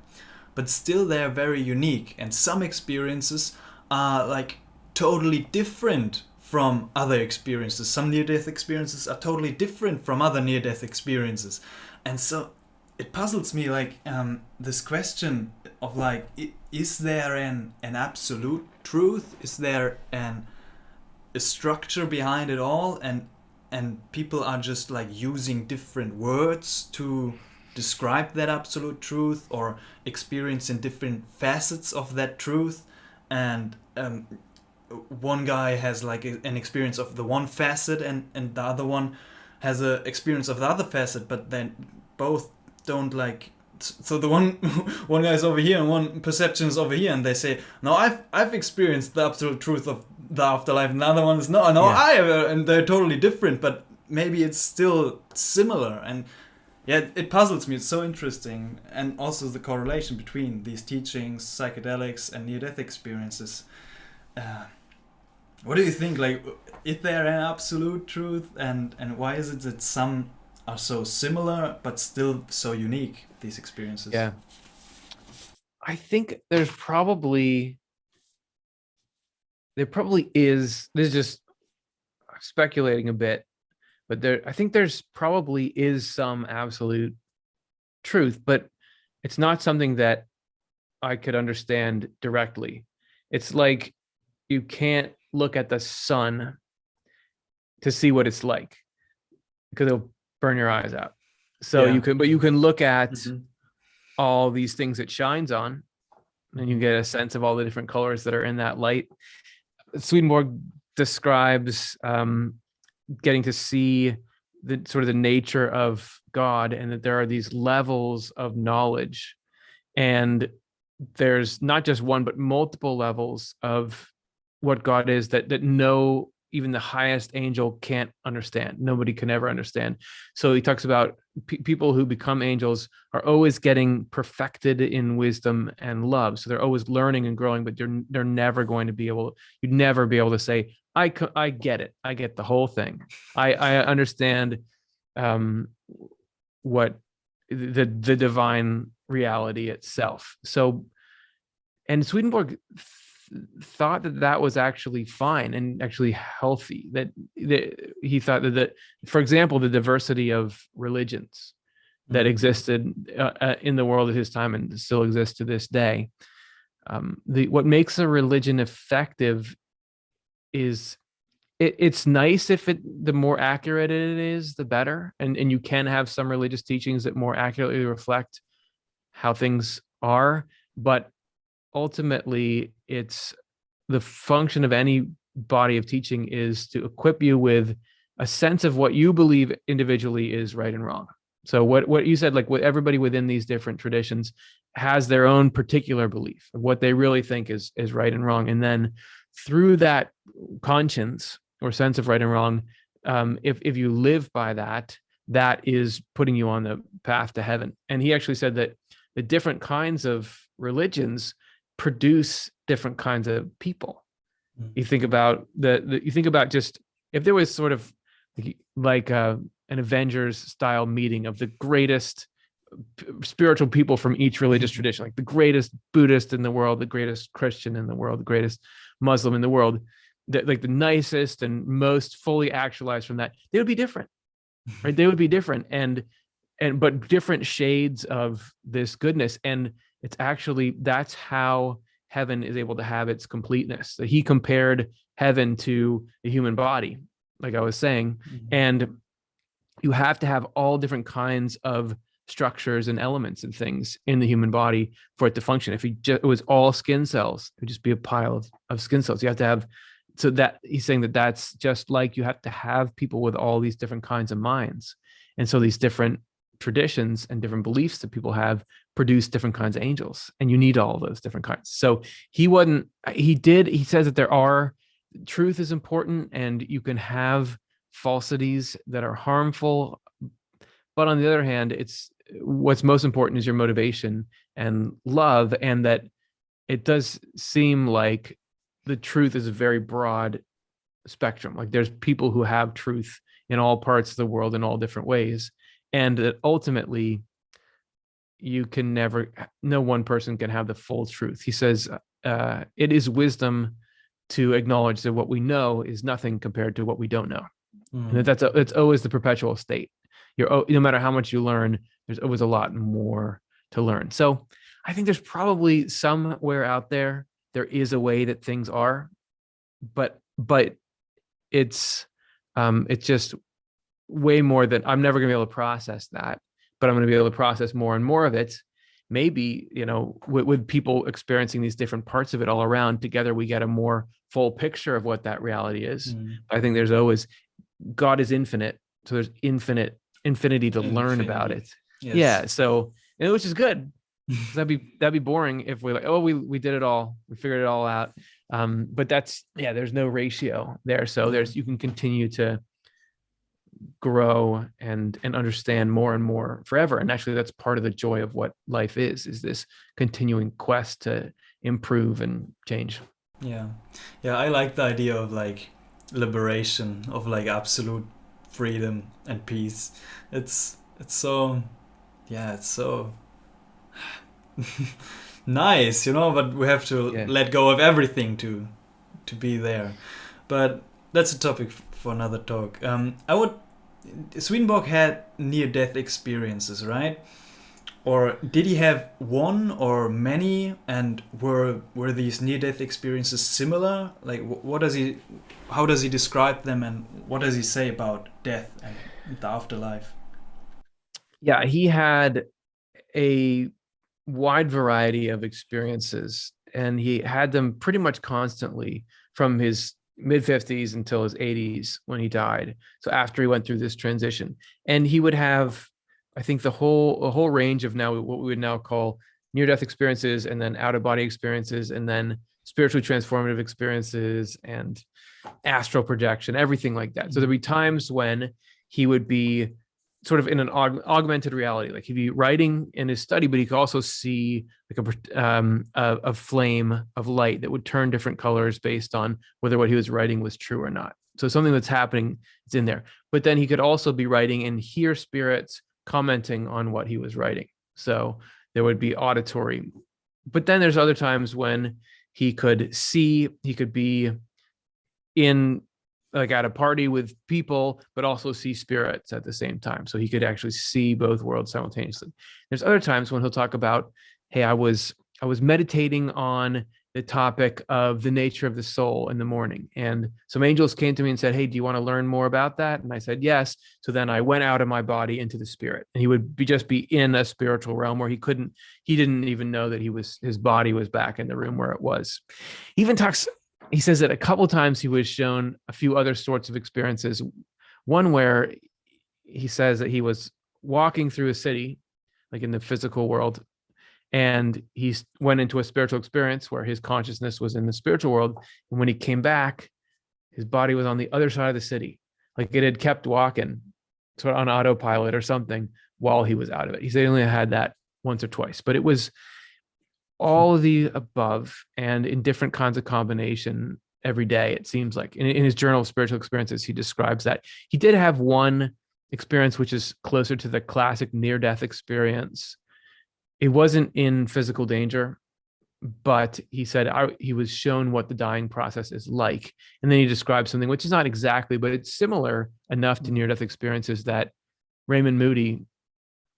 but still they're very unique, and some experiences are like totally different from other experiences. Some near-death experiences are totally different from other near-death experiences, and so it puzzles me, like this question of like, is there an absolute truth? Is there a structure behind it all, and people are just like using different words to describe that absolute truth, or experiencing different facets of that truth? and one guy has like an experience of the one facet, and the other one has a experience of the other facet, but then both don't like. So the one one guy is over here and one perception is over here, and they say, no, I've experienced the absolute truth of the afterlife, and the other one is no, I have, and they're totally different, but maybe it's still similar. And yeah, it puzzles me. It's so interesting, and also the correlation between these teachings, psychedelics, and near-death experiences. What do you think? Like, is there an absolute truth, and why is it that some are so similar but still so unique, these experiences? Yeah. I think there probably is, this is just speculating a bit, but I think there's probably is some absolute truth, but it's not something that I could understand directly. It's like you can't look at the sun to see what it's like, because it'll burn your eyes out. So you can look at all these things it shines on, and you get a sense of all the different colors that are in that light. Swedenborg describes getting to see the sort of the nature of God, and that there are these levels of knowledge, and there's not just one but multiple levels of what God is that no, even the highest angel can't understand. Nobody can ever understand. So he talks about people who become angels are always getting perfected in wisdom and love. So they're always learning and growing, but they're never going to be able, you'd never be able to say, I get it. I get the whole thing. I understand what the divine reality itself. So, and Swedenborg thought that was actually fine and actually healthy. That he thought that, for example, the diversity of religions that existed in the world at his time and still exists to this day. What makes a religion effective is it's nice if the more accurate it is, the better. And you can have some religious teachings that more accurately reflect how things are, but ultimately it's the function of any body of teaching is to equip you with a sense of what you believe individually is right and wrong. So what you said, like, what everybody within these different traditions has their own particular belief of what they really think is right and wrong. And then through that conscience or sense of right and wrong, if you live by that, that is putting you on the path to heaven. And he actually said that the different kinds of religions produce different kinds of people. You think about you think about just if there was sort of like an Avengers style meeting of the greatest spiritual people from each religious tradition, like the greatest Buddhist in the world, the greatest Christian in the world, the greatest Muslim in the world, like the nicest and most fully actualized from that, they would be different, right? They would be different, but different shades of this goodness. And it's actually, that's how heaven is able to have its completeness. So he compared heaven to the human body, like I was saying, and you have to have all different kinds of structures and elements and things in the human body for it to function. If it was all skin cells, it would just be a pile of skin cells. You have to have, so that he's saying that's just like you have to have people with all these different kinds of minds. And so these different traditions and different beliefs that people have produce different kinds of angels, and you need all those different kinds. So he says that truth is important, and you can have falsities that are harmful, but on the other hand, it's what's most important is your motivation and love, and that it does seem like the truth is a very broad spectrum. Like there's people who have truth in all parts of the world in all different ways, and that ultimately no one person can have the full truth. He says it is wisdom to acknowledge that what we know is nothing compared to what we don't know. And that's always the perpetual state. No matter how much you learn, there's always a lot more to learn. So I think there's probably somewhere out there is a way that things are, but it's just way more than I'm never going to be able to process that, but I'm going to be able to process more and more of it. maybe, with people experiencing these different parts of it all around together, we get a more full picture of what that reality is. I think there's always, God is infinite, so there's infinity to learn about it. Yes. Yeah, so, which is good. That'd be boring if we're like, oh, we did it all, we figured it all out. But there's no ratio there, so you can continue to grow and understand more and more forever. And actually, that's part of the joy of what life is this continuing quest to improve and change. Yeah, I like the idea of like liberation, of like absolute freedom and peace. It's so nice, but we have to let go of everything to be there. But that's a topic for another talk. Swedenborg had near-death experiences, right? Or did he have one or many? And were these near-death experiences similar? Like, how does he describe them, and what does he say about death and the afterlife? Yeah, he had a wide variety of experiences, and he had them pretty much constantly from his mid-50s until his 80s when he died. So after he went through this transition, and he would have, I think, a whole range of now what we would now call near-death experiences, and then out-of-body experiences, and then spiritually transformative experiences and astral projection, everything like that. So there'd be times when he would be sort of in an augmented reality, like he'd be writing in his study, but he could also see like a flame of light that would turn different colors based on whether what he was writing was true or not. So something that's happening is in there. But then he could also be writing and hear spirits commenting on what he was writing. So there would be auditory. But then there's other times when he could be in, like, at a party with people, but also see spirits at the same time. So he could actually see both worlds simultaneously. There's other times when he'll talk about, hey, I was meditating on the topic of the nature of the soul in the morning, and some angels came to me and said, hey, do you want to learn more about that? And I said, yes. So then I went out of my body into the spirit, and he would just be in a spiritual realm where he didn't even know that his body was back in the room where it was. He says that a couple of times he was shown a few other sorts of experiences. One where he says that he was walking through a city, like in the physical world, and he went into a spiritual experience where his consciousness was in the spiritual world. And when he came back, his body was on the other side of the city. Like it had kept walking sort of on autopilot or something while he was out of it. He said he only had that once or twice, but it was all of the above and in different kinds of combination every day, it seems like. In his journal of spiritual experiences, he describes that. He did have one experience which is closer to the classic near-death experience. It wasn't in physical danger, but he said he was shown what the dying process is like. And then he describes something which is not exactly, but it's similar enough to near-death experiences that Raymond Moody,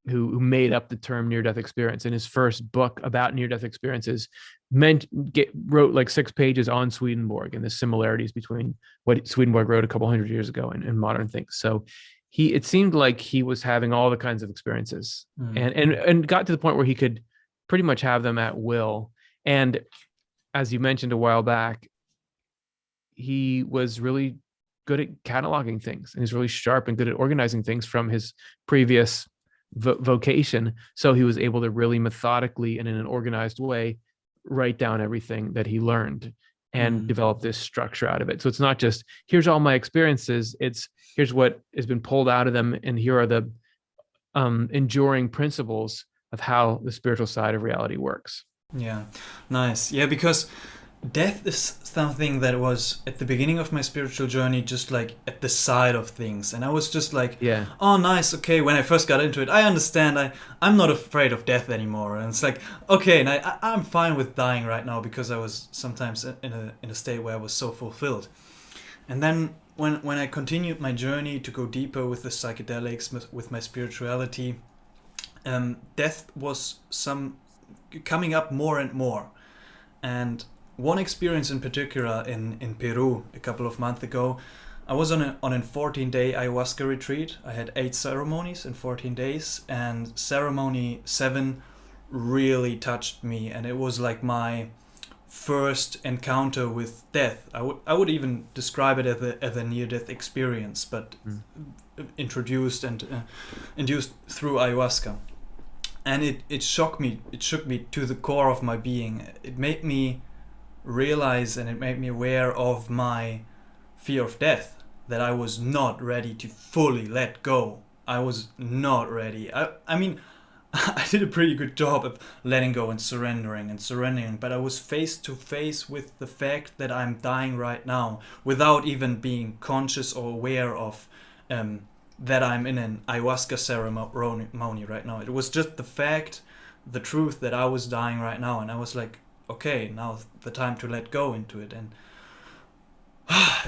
who made up the term near-death experience in his first book about near-death experiences, wrote like 6 pages on Swedenborg and the similarities between what Swedenborg wrote a couple hundred years ago and modern things. So it seemed like he was having all the kinds of experiences and got to the point where he could pretty much have them at will. And as you mentioned a while back, he was really good at cataloging things, and he's really sharp and good at organizing things from his previous vocation. So he was able to really methodically and in an organized way write down everything that he learned and develop this structure out of it. So it's not just, here's all my experiences, it's here's what has been pulled out of them, and here are the enduring principles of how the spiritual side of reality works. Yeah, nice. Yeah, because death is something that was at the beginning of my spiritual journey just like at the side of things, and I was just like, yeah, oh nice, okay. When I first got into it, I understand, I'm not afraid of death anymore, and it's like, okay, and I'm fine with dying right now because I was sometimes in a state where I was so fulfilled. And then when I continued my journey to go deeper with the psychedelics, with my spirituality, death was coming up more and more. And one experience in particular in Peru a couple of months ago, I was on a 14-day ayahuasca retreat. I had 8 ceremonies in 14 days, and ceremony 7 really touched me, and it was like my first encounter with death. I would even describe it as a near-death experience, but introduced and induced through ayahuasca. And it shocked me. It shook me to the core of my being. It made me realize, and it made me aware of my fear of death, that I was not ready to fully let go. I was not ready. I mean, I did a pretty good job of letting go and surrendering, but I was face to face with the fact that I'm dying right now without even being conscious or aware of that I'm in an ayahuasca ceremony right now. It was just the fact, the truth that I was dying right now, and I was like, okay, now's the time to let go into it. And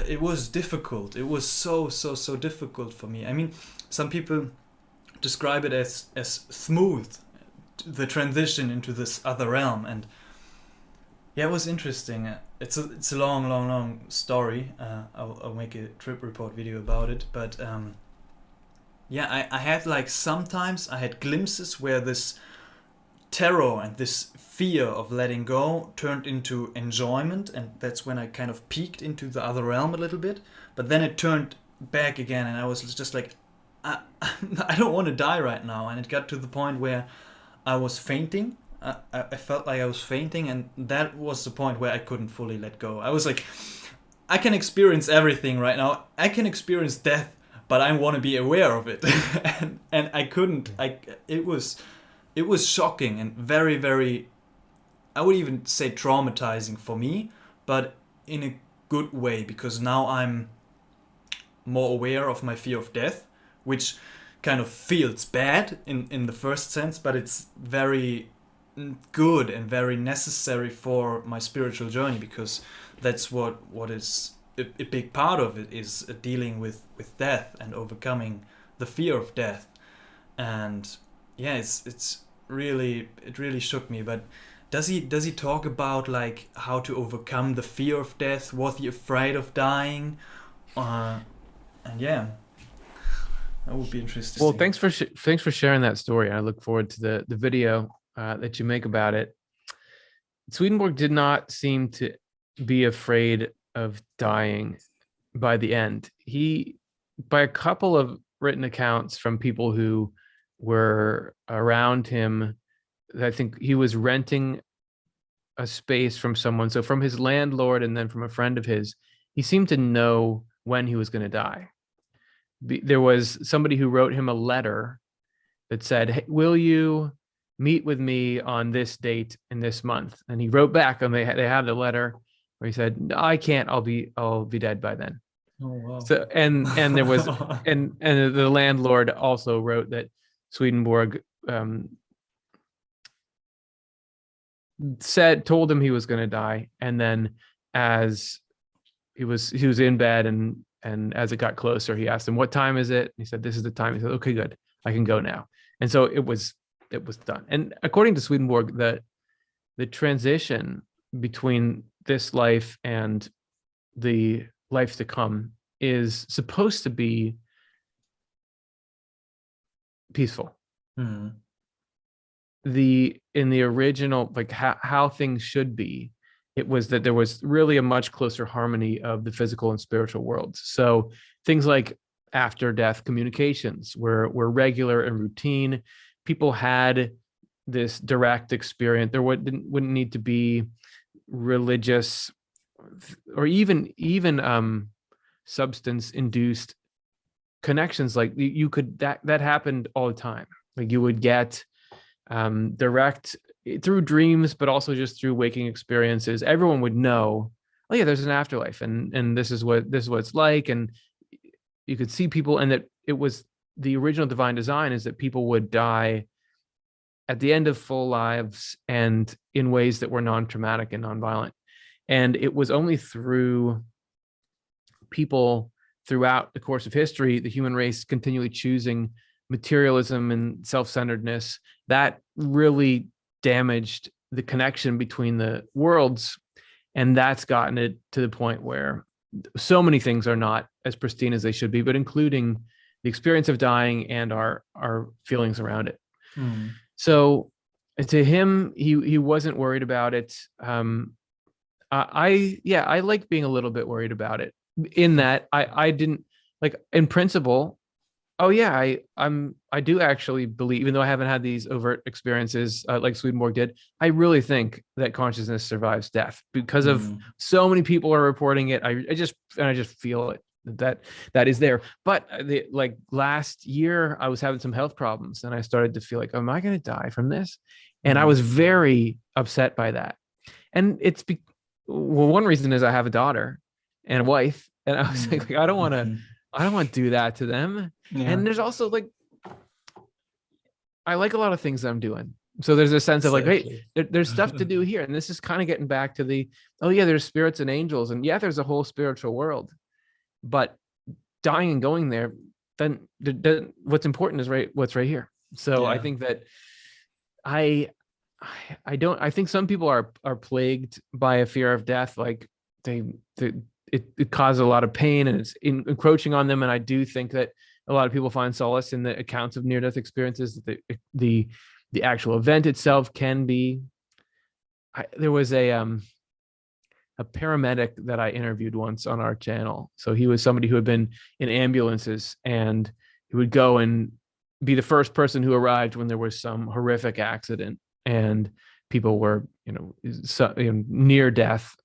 it was difficult. It was so difficult for me. I mean, some people describe it as smooth, the transition into this other realm, and yeah, it was interesting. It's a long story. I'll make a trip report video about it, but yeah, I had like, sometimes I had glimpses where this terror and this fear of letting go turned into enjoyment, and that's when I kind of peeked into the other realm a little bit, but then it turned back again, and I was just like, I don't want to die right now. And it got to the point where I was fainting. I felt like I was fainting, and that was the point where I couldn't fully let go. I was like, I can experience everything right now. I can experience death, but I want to be aware of it. and I couldn't. It was shocking and very, I would even say traumatizing for me, but in a good way, because now I'm more aware of my fear of death, which kind of feels bad in the first sense, but it's very good and very necessary for my spiritual journey, because that's what is a big part of it, is dealing with death and overcoming the fear of death. And yeah, it really shook me. But does he talk about like how to overcome the fear of death? Was he afraid of dying? And yeah, that would be interesting. Well, thanks for sharing that story. I look forward to the video that you make about it. Swedenborg did not seem to be afraid of dying by the end. He, by a couple of written accounts from people who were around him, I think he was renting a space from someone. So from his landlord and then from a friend of his, he seemed to know when he was going to die. There was somebody who wrote him a letter that said, hey, will you meet with me on this date in this month? And he wrote back, and they had the letter where he said, no, I can't, I'll be dead by then. Oh, wow. So and there was and the landlord also wrote that Swedenborg told him he was going to die, and then as he was in bed, and as it got closer, he asked him, what time is it? And he said, this is the time. He said, okay, good, I can go now. And so it was done. And according to Swedenborg, the transition between this life and the life to come is supposed to be peaceful. Mm-hmm. In the original, like how things should be, it was that there was really a much closer harmony of the physical and spiritual worlds. So things like after death communications were regular and routine. People had this direct experience. There wouldn't need to be religious or even substance induced connections. Like you could, that happened all the time. Like you would get direct through dreams, but also just through waking experiences. Everyone would know, oh yeah, there's an afterlife, and this is what it's like. And you could see people, and that it was the original divine design is that people would die at the end of full lives and in ways that were non-traumatic and non-violent. And it was only through people throughout the course of history, the human race continually choosing materialism and self-centeredness, that really damaged the connection between the worlds. And that's gotten it to the point where so many things are not as pristine as they should be, but including the experience of dying and our feelings around it. Mm. So to him, he wasn't worried about it. I like being a little bit worried about it, in that I didn't, like, in principle. Oh yeah, I do actually believe, even though I haven't had these overt experiences like Swedenborg did, I really think that consciousness survives death, because of Mm. so many people are reporting it. I just feel it, that is there. But like last year, I was having some health problems, and I started to feel like, am I going to die from this? And I Mm. was very upset by that. And well, one reason is I have a daughter and a wife, and I was like, I don't want to do that to them. Yeah. And there's also like, I like a lot of things that I'm doing. So there's a sense of like, hey, there's stuff to do here. And this is kind of getting back to the, oh yeah, there's spirits and angels. And yeah, there's a whole spiritual world. But dying and going there, then what's important is what's right here. So I think that I think some people are plagued by a fear of death. Like it causes a lot of pain, and it's encroaching on them. And I do think that a lot of people find solace in the accounts of near-death experiences. The actual event itself can be. There was a paramedic that I interviewed once on our channel. So he was somebody who had been in ambulances, and he would go and be the first person who arrived when there was some horrific accident and people were, near death.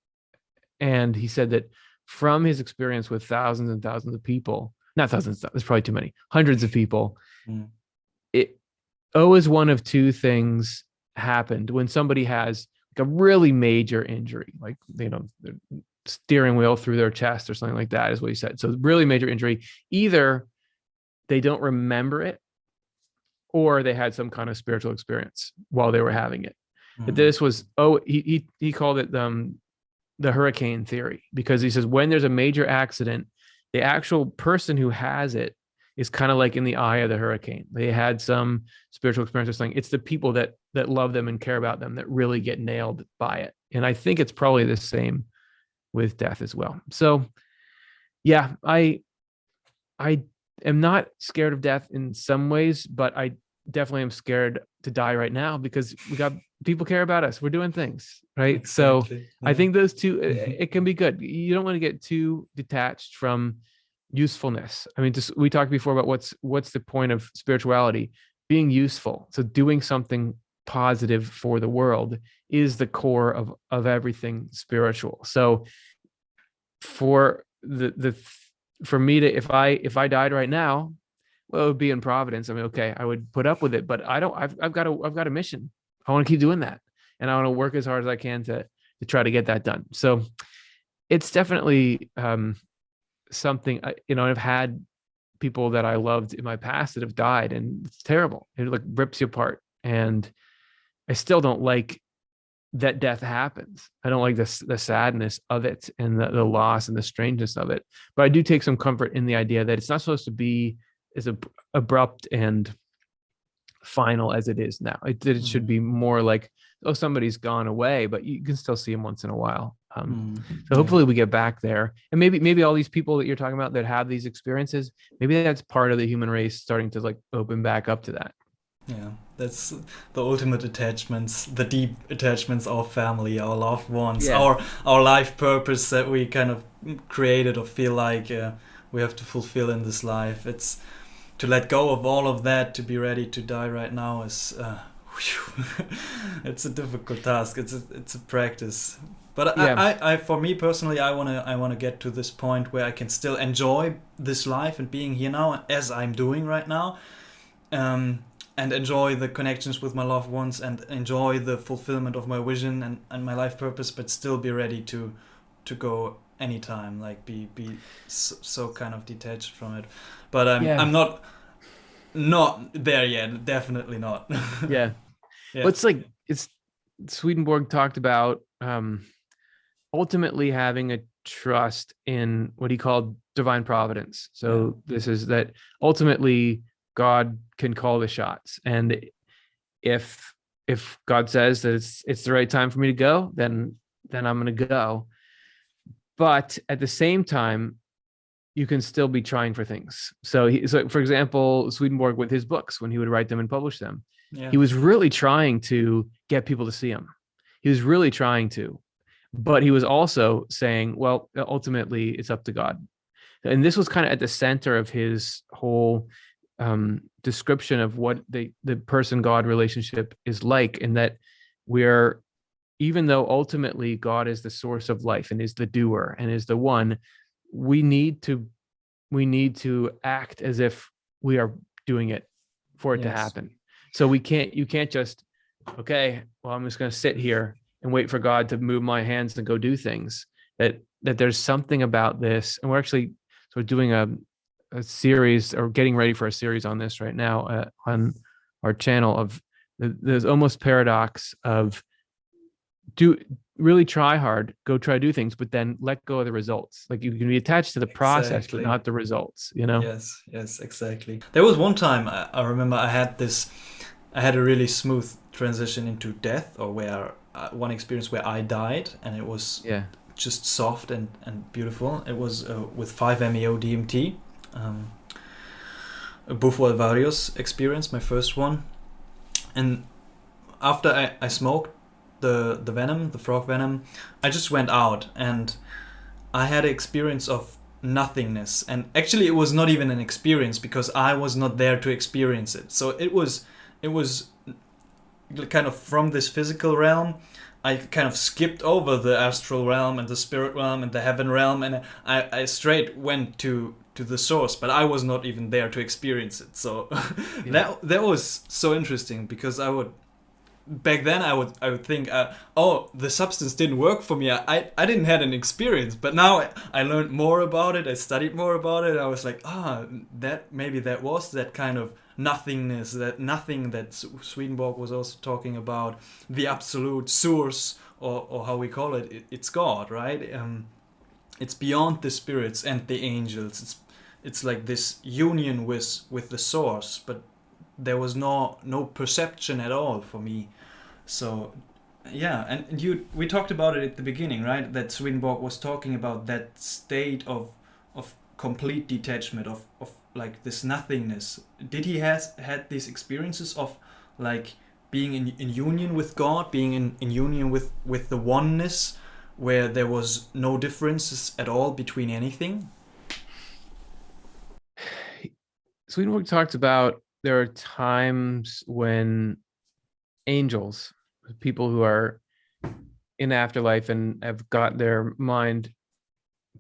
And he said that from his experience with thousands and thousands of people, not thousands, there's probably too many, hundreds of people, it always one of two things happened when somebody has like a really major injury, like, the steering wheel through their chest or something like that, is what he said. So really major injury, either they don't remember it, or they had some kind of spiritual experience while they were having it. But this was, he called it the hurricane theory, because he says when there's a major accident, the actual person who has it is kind of like in the eye of the hurricane. They had some spiritual experience or something. It's the people that love them and care about them that really get nailed by it. And I think it's probably the same with death as well. So yeah, I am not scared of death in some ways, but I definitely am scared to die right now, because we got people care about us. We're doing things, right? Exactly. So I think those two, it can be good. You don't want to get too detached from usefulness. I mean, we talked before about what's the point of spirituality? Being useful. So doing something positive for the world is the core of everything spiritual. So for for me to, if I died right now, well, it would be in Providence. I mean, okay, I would put up with it, but I've got a mission. I want to keep doing that, and I want to work as hard as I can to try to get that done. So it's definitely something, I've had people that I loved in my past that have died, and it's terrible. It like rips you apart. And I still don't like that death happens. I don't like the sadness of it, and the loss and the strangeness of it. But I do take some comfort in the idea that it's not supposed to be as abrupt and final as it is now. It should be more like, oh, somebody's gone away, but you can still see them once in a while. So hopefully we get back there. And maybe all these people that you're talking about that have these experiences, maybe that's part of the human race starting to like open back up to that. Yeah, that's the ultimate attachments, the deep attachments, our family, our loved ones, our life purpose that we kind of created or feel like we have to fulfill in this life. It's to let go of all of that, to be ready to die right now is it's a difficult task. It's a practice. But I for me personally, I wanna get to this point where I can still enjoy this life and being here now, as I'm doing right now. And enjoy the connections with my loved ones, and enjoy the fulfillment of my vision and my life purpose, but still be ready to go anytime, like be so kind of detached from it. But I'm not there yet, definitely not. Yeah. Well, it's Swedenborg talked about ultimately having a trust in what he called divine providence. So this is that ultimately God can call the shots, and if God says that it's the right time for me to go, then I'm going to go. But at the same time, you can still be trying for things. So for example, Swedenborg with his books, when he would write them and publish them, Yeah. He was really trying to get people to see him. He was really trying to, but he was also saying, well, ultimately it's up to God. And this was kind of at the center of his whole description of what the person-God relationship is like, in that we're, even though ultimately God is the source of life and is the doer and is the one, we need to act as if we are doing it for it to Yes. happen. So you can't just, okay, well, I'm just going to sit here and wait for God to move my hands and go do things. That there's something about this, and we're actually sort of doing a series, or getting ready for a series on this right now on our channel, of there's almost paradox of really try hard, go try to do things, but then let go of the results. Like, you can be attached to the process, Exactly. but not the results, you know? Yes, exactly. There was one time I remember I had a really smooth transition into death, or where one experience where I died, and it was just soft and beautiful. It was with 5-MeO DMT, a Bufo Alvarius experience, my first one. And after I smoked the venom, the frog venom, I just went out and I had an experience of nothingness. And actually it was not even an experience, because I was not there to experience it. So it was kind of from this physical realm, I kind of skipped over the astral realm and the spirit realm and the heaven realm, and I straight went to the source, but I was not even there to experience it. So that was so interesting, because back then I would think, oh, the substance didn't work for me. I didn't have an experience, but now I learned more about it. I studied more about it. I was like, that was that kind of nothingness, that nothing that Swedenborg was also talking about, the absolute source, or how we call it. It's God, right? It's beyond the spirits and the angels. It's like this union with the source, but there was no perception at all for me. So yeah, and we talked about it at the beginning, right? That Swedenborg was talking about that state of complete detachment, of like this nothingness. Did he had these experiences of like being in union with God, being in union with the oneness, where there was no differences at all between anything? Swedenborg talked about there are times when angels, people who are in afterlife and have got their mind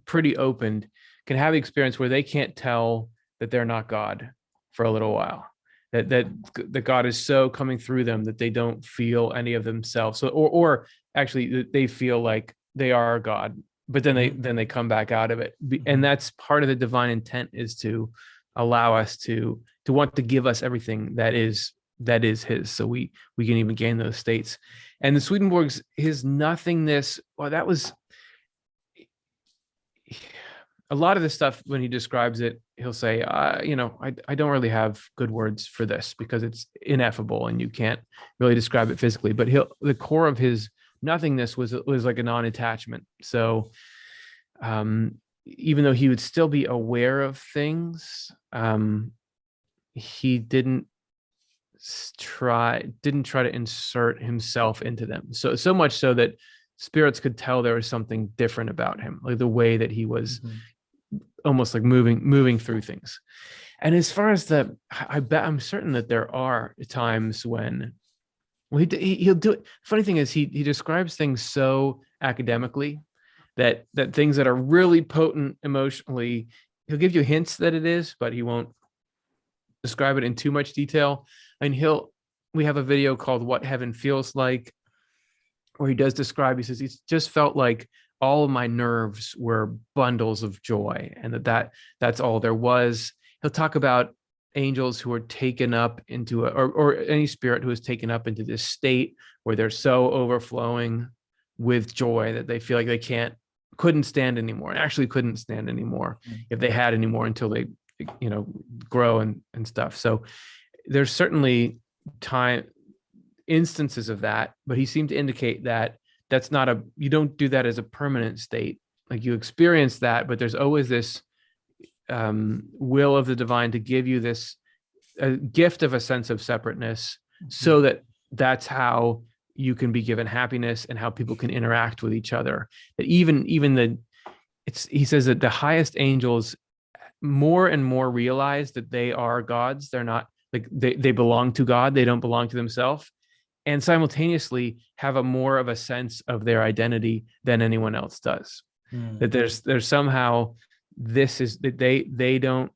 pretty opened, can have the experience where they can't tell that they're not God for a little while. That God is so coming through them that they don't feel any of themselves. So, or actually, they feel like they are God, but then they come back out of it. And that's part of the divine intent, is to allow us to want to give us everything that is his, so we can even gain those states. And the Swedenborg's, his nothingness, well, that was a lot of the stuff. When he describes it, he'll say, I don't really have good words for this, because it's ineffable and you can't really describe it physically. But the core of his nothingness was like a non-attachment. So even though he would still be aware of things, he didn't try to insert himself into them. So much so that spirits could tell there was something different about him, like the way that he was almost like moving through things. And as far as I'm certain that there are times when he'll do it. Funny thing is, he describes things so academically that things that are really potent emotionally, he'll give you hints that it is, but he won't describe it in too much detail. And we have a video called What Heaven Feels Like, where he does describe, he says, it's just felt like all of my nerves were bundles of joy, and that's all there was. He'll talk about angels who are taken up into or any spirit who is taken up into this state where they're so overflowing with joy that they feel like they couldn't stand anymore, and actually couldn't stand anymore if they had anymore, until they grow and stuff. So there's certainly instances of that, but he seemed to indicate that that's not you don't do that as a permanent state. Like, you experience that, but there's always this will of the divine to give you this gift of a sense of separateness, so that that's how you can be given happiness and how people can interact with each other. That he says that the highest angels more and more realize that they are gods. They're not like they belong to God. They don't belong to themselves, and simultaneously have a more of a sense of their identity than anyone else does. That there's somehow this is that they don't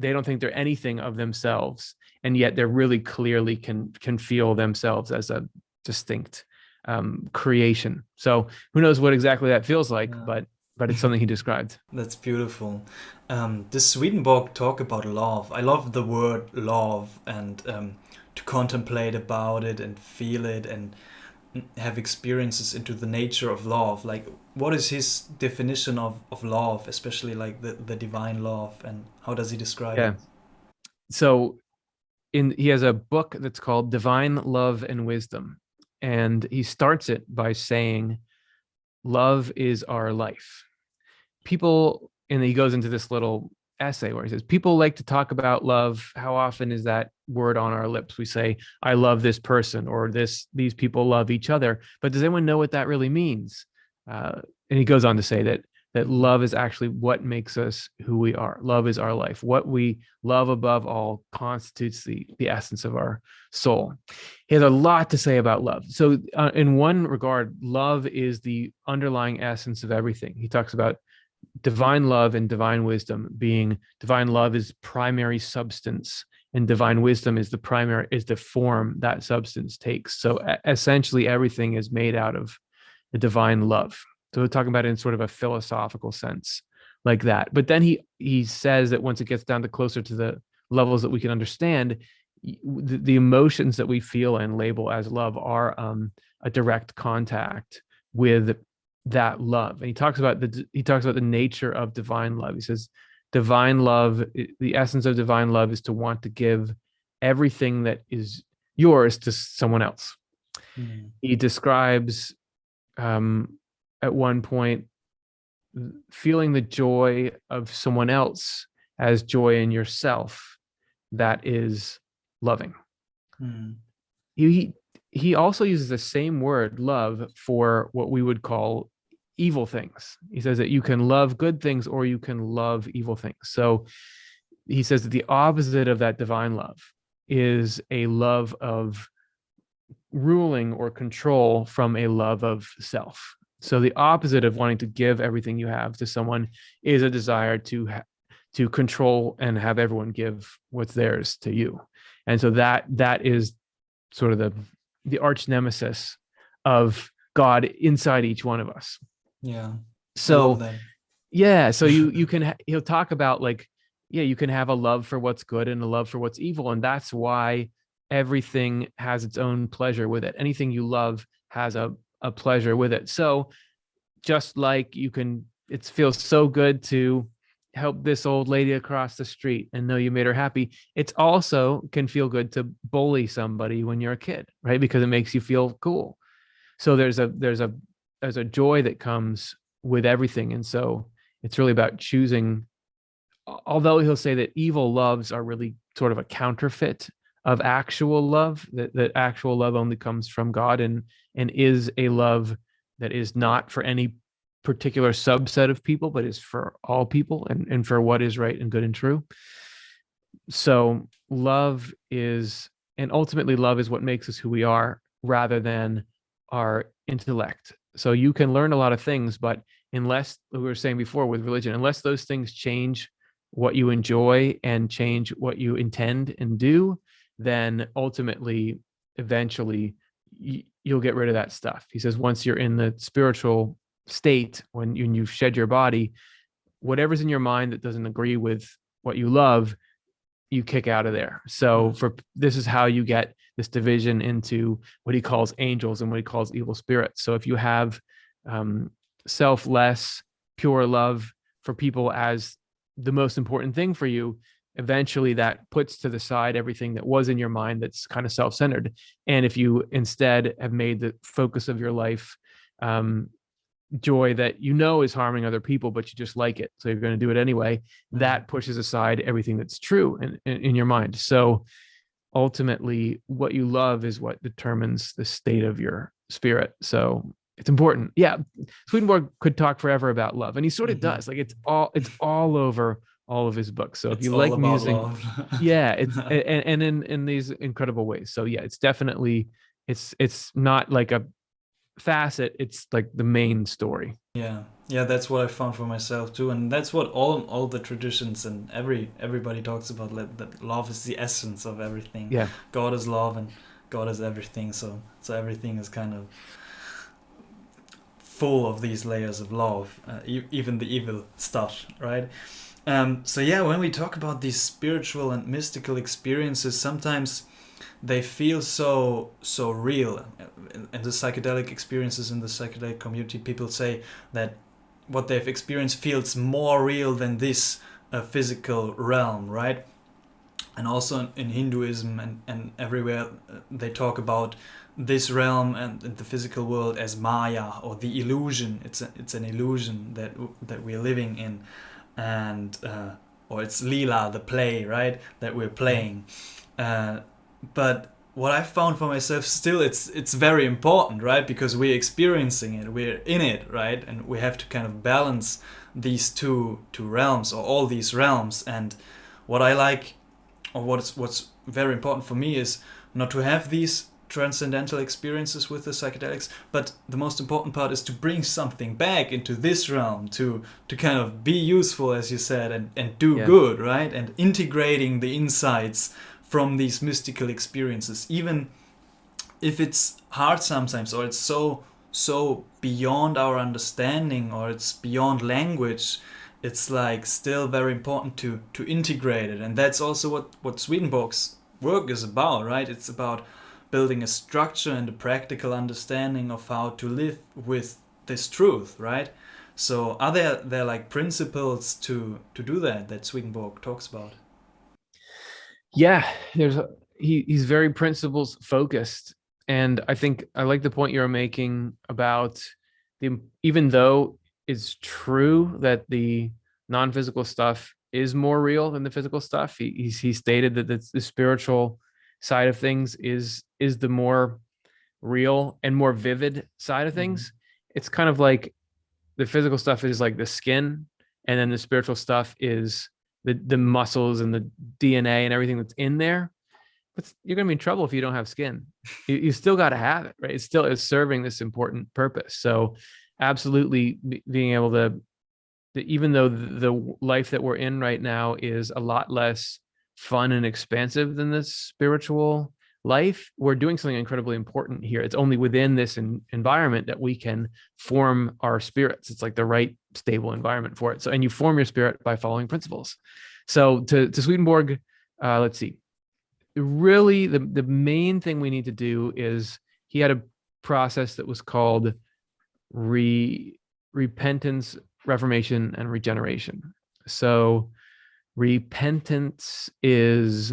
think they're anything of themselves, and yet they're really clearly can feel themselves as a distinct creation. So who knows what exactly that feels like, but it's something he described. That's beautiful. Does Swedenborg talk about love? I love the word love, and to contemplate about it and feel it and have experiences into the nature of love. Like, what is his definition of love, especially like the divine love, and how does he describe it? So he has a book that's called Divine Love and Wisdom, and he starts it by saying, love is our life. People, and he goes into this little essay where he says, people like to talk about love. How often is that word on our lips? We say, I love this person, or these people love each other. But does anyone know what that really means? And he goes on to say that love is actually what makes us who we are. Love is our life. What we love above all constitutes the essence of our soul. He has a lot to say about love. So in one regard, love is the underlying essence of everything. He talks about divine love and divine wisdom being divine love is primary substance, and divine wisdom is the form that substance takes. So essentially everything is made out of the divine love. So we're talking about it in sort of a philosophical sense like that. But then he says that once it gets down to closer to the levels that we can understand, the emotions that we feel and label as love are a direct contact with that love. And he talks about the nature of divine love. He says divine love, the essence of divine love is to want to give everything that is yours to someone else. He describes at one point feeling the joy of someone else as joy in yourself. That is loving. He also uses the same word, love, for what we would call evil things. He says that you can love good things or you can love evil things. So he says that the opposite of that divine love is a love of ruling or control from a love of self. So the opposite of wanting to give everything you have to someone is a desire to control and have everyone give what's theirs to you. And so that is sort of the arch nemesis of God inside each one of us. Yeah. So so he'll talk about like, you can have a love for what's good and a love for what's evil. And that's why everything has its own pleasure with it. Anything you love has a pleasure with it. So just like it feels so good to help this old lady across the street and know you made her happy, it's also can feel good to bully somebody when you're a kid, right? Because it makes you feel cool. So there's a joy that comes with everything. And so it's really about choosing, although he'll say that evil loves are really sort of a counterfeit of actual love, that actual love only comes from God and is a love that is not for any particular subset of people, but is for all people and for what is right and good and true. So love is, and ultimately love is what makes us who we are rather than our intellect. So you can learn a lot of things, but unless, we were saying before with religion, unless those things change what you enjoy and change what you intend and do, then ultimately, eventually, you'll get rid of that stuff. He says once you're in the spiritual state, when you've shed your body, whatever's in your mind that doesn't agree with what you love, you kick out of there. So this is how you get this division into what he calls angels and what he calls evil spirits. So if you have selfless, pure love for people as the most important thing for you, eventually that puts to the side everything that was in your mind that's kind of self-centered. And if you instead have made the focus of your life joy that is harming other people, but you just like it, so you're going to do it anyway, that pushes aside everything that's true in your mind. So ultimately what you love is what determines the state of your spirit. So it's important. Yeah, Swedenborg could talk forever about love, and he sort of does. Like it's all over all of his books. So if It's you all like about music, love. yeah, it's and in these incredible ways. So yeah, it's definitely it's not like a facet, it's like the main story. Yeah, that's what I found for myself too, and that's what all the traditions and everybody talks about. That love is the essence of everything. Yeah. God is love, and God is everything. So everything is kind of full of these layers of love, even the evil stuff, right? So yeah, when we talk about these spiritual and mystical experiences, sometimes they feel so real. And the psychedelic experiences in the psychedelic community, people say that what they've experienced feels more real than this physical realm, right? And also in Hinduism and everywhere, they talk about this realm and the physical world as Maya, or the illusion. It's an illusion that we're living in, and or it's Lila, the play, right, that we're playing. But what I found for myself, still it's very important, right, because we're experiencing it, we're in it, right, and we have to kind of balance these two realms, or all these realms. And what I like, or what's very important for me, is not to have these transcendental experiences with the psychedelics, but the most important part is to bring something back into this realm, to kind of be useful, as you said, and do good, right, and integrating the insights from these mystical experiences, even if it's hard sometimes, or it's so beyond our understanding, or it's beyond language. It's like still very important to integrate it. And that's also what Swedenborg's work is about, right? It's about building a structure and a practical understanding of how to live with this truth, right? So are there like principles to do that Swedenborg talks about? Yeah, he's very principles focused, and I think I like the point you're making about even though it's true that the non-physical stuff is more real than the physical stuff. He stated that the spiritual side of things is the more real and more vivid side of things. It's kind of like the physical stuff is like the skin, and then the spiritual stuff is the muscles and the DNA and everything that's in there. But you're going to be in trouble if you don't have skin. You still got to have it, right? It still is serving this important purpose. So absolutely being able to, even though the life that we're in right now is a lot less fun and expansive than this spiritual life, we're doing something incredibly important here. It's only within this environment that we can form our spirits. It's like the right stable environment for it. So, and you form your spirit by following principles. So to Swedenborg, let's see, really the main thing we need to do is, he had a process that was called repentance, reformation, and regeneration. So repentance is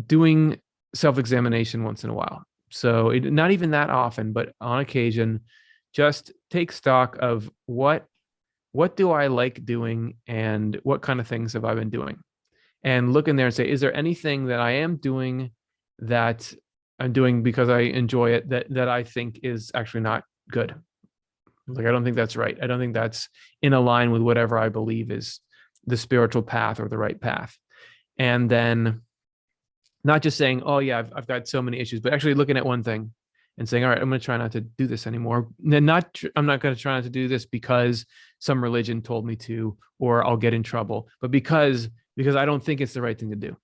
doing self-examination once in a while. So not even that often, but on occasion, just take stock of what do I like doing, and what kind of things have I been doing, and look in there and say, is there anything that I am doing that I'm doing because I enjoy it that I think is actually not good? Like, I don't think that's right. I don't think that's in line with whatever I believe is the spiritual path or the right path. And then not just saying, oh yeah, I've got so many issues, but actually looking at one thing and saying, all right, I'm going to try not to do this anymore. And then I'm not going to try not to do this because some religion told me to, or I'll get in trouble, but because I don't think it's the right thing to do.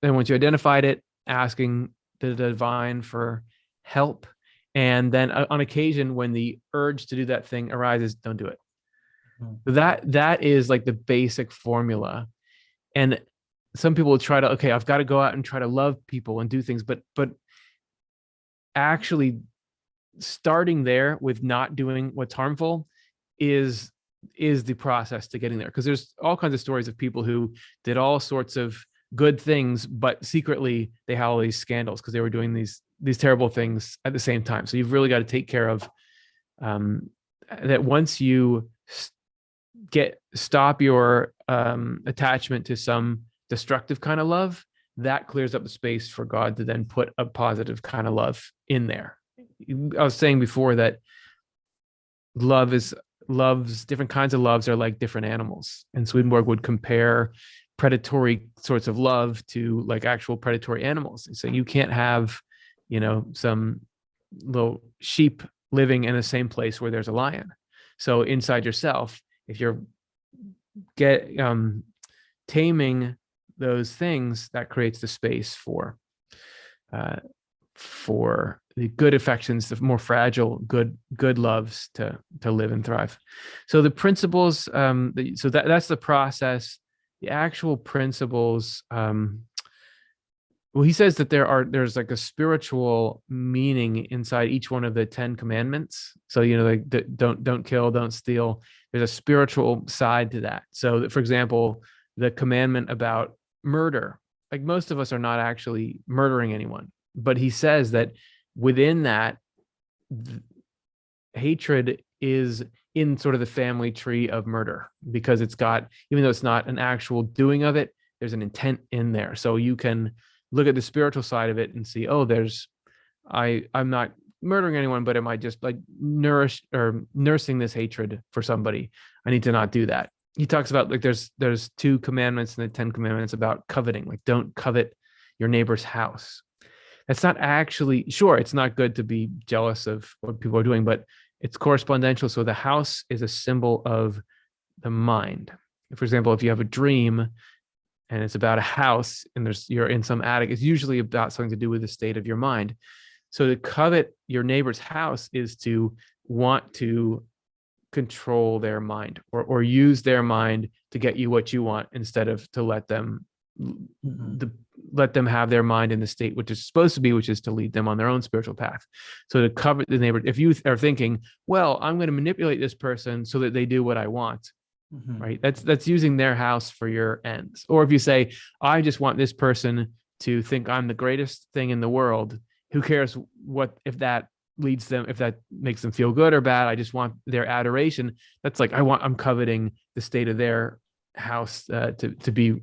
And once you identified it, asking the divine for help. And then on occasion, when the urge to do that thing arises, don't do it. That is like the basic formula. And some people will try to, okay, I've got to go out and try to love people and do things, but actually starting there with not doing what's harmful is the process to getting there. Because there's all kinds of stories of people who did all sorts of good things, but secretly they had all these scandals because they were doing these terrible things at the same time. So you've really got to take care of that. Once you stop your attachment to some destructive kind of love, that clears up the space for God to then put a positive kind of love in there. I was saying before that different kinds of loves are like different animals, and Swedenborg would compare predatory sorts of love to like actual predatory animals. So you can't have, some little sheep living in the same place where there's a lion. So inside yourself, if you're taming those things, that creates the space for the good affections, the more fragile good loves to live and thrive. So the principles, so that's the process. The actual principles, well, he says that there's like a spiritual meaning inside each one of the 10 commandments. So, like don't kill, don't steal. There's a spiritual side to that. So for example, the commandment about murder, like most of us are not actually murdering anyone, but he says that within that, hatred is in sort of the family tree of murder, because it's got, even though it's not an actual doing of it, there's an intent in there. So you can look at the spiritual side of it and see, oh, I'm not murdering anyone, but am I just like nursing this hatred for somebody? I need to not do that. He talks about like there's 2 commandments in the 10 commandments about coveting, like don't covet your neighbor's house. That's not actually, sure, it's not good to be jealous of what people are doing, but it's correspondential. So the house is a symbol of the mind. For example, if you have a dream and it's about a house and you're in some attic, it's usually about something to do with the state of your mind. So to covet your neighbor's house is to want to control their mind or use their mind to get you what you want, instead of to let them have their mind in the state which is supposed to be, which is to lead them on their own spiritual path. So to covet the neighbor, if you are thinking, well, I'm going to manipulate this person so that they do what I want, right? That's using their house for your ends. Or if you say, I just want this person to think I'm the greatest thing in the world, who cares if that leads them, if that makes them feel good or bad, I just want their adoration. That's like, I'm coveting the state of their house to be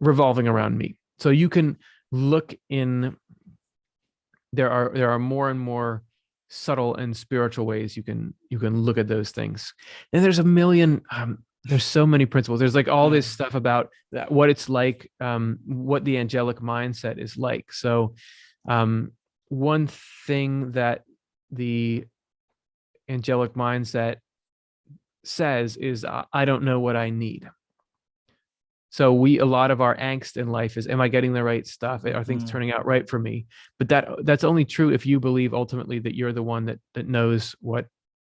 revolving around me. So you can look in, there are more and more subtle and spiritual ways you can look at those things. And there's a million, there's so many principles. There's like all this stuff about that, what it's like, what the angelic mindset is like. So one thing that the angelic mindset says is, I don't know what I need. So a lot of our angst in life is, am I getting the right stuff? Are things turning out right for me? But that's only true if you believe ultimately that you're the one that knows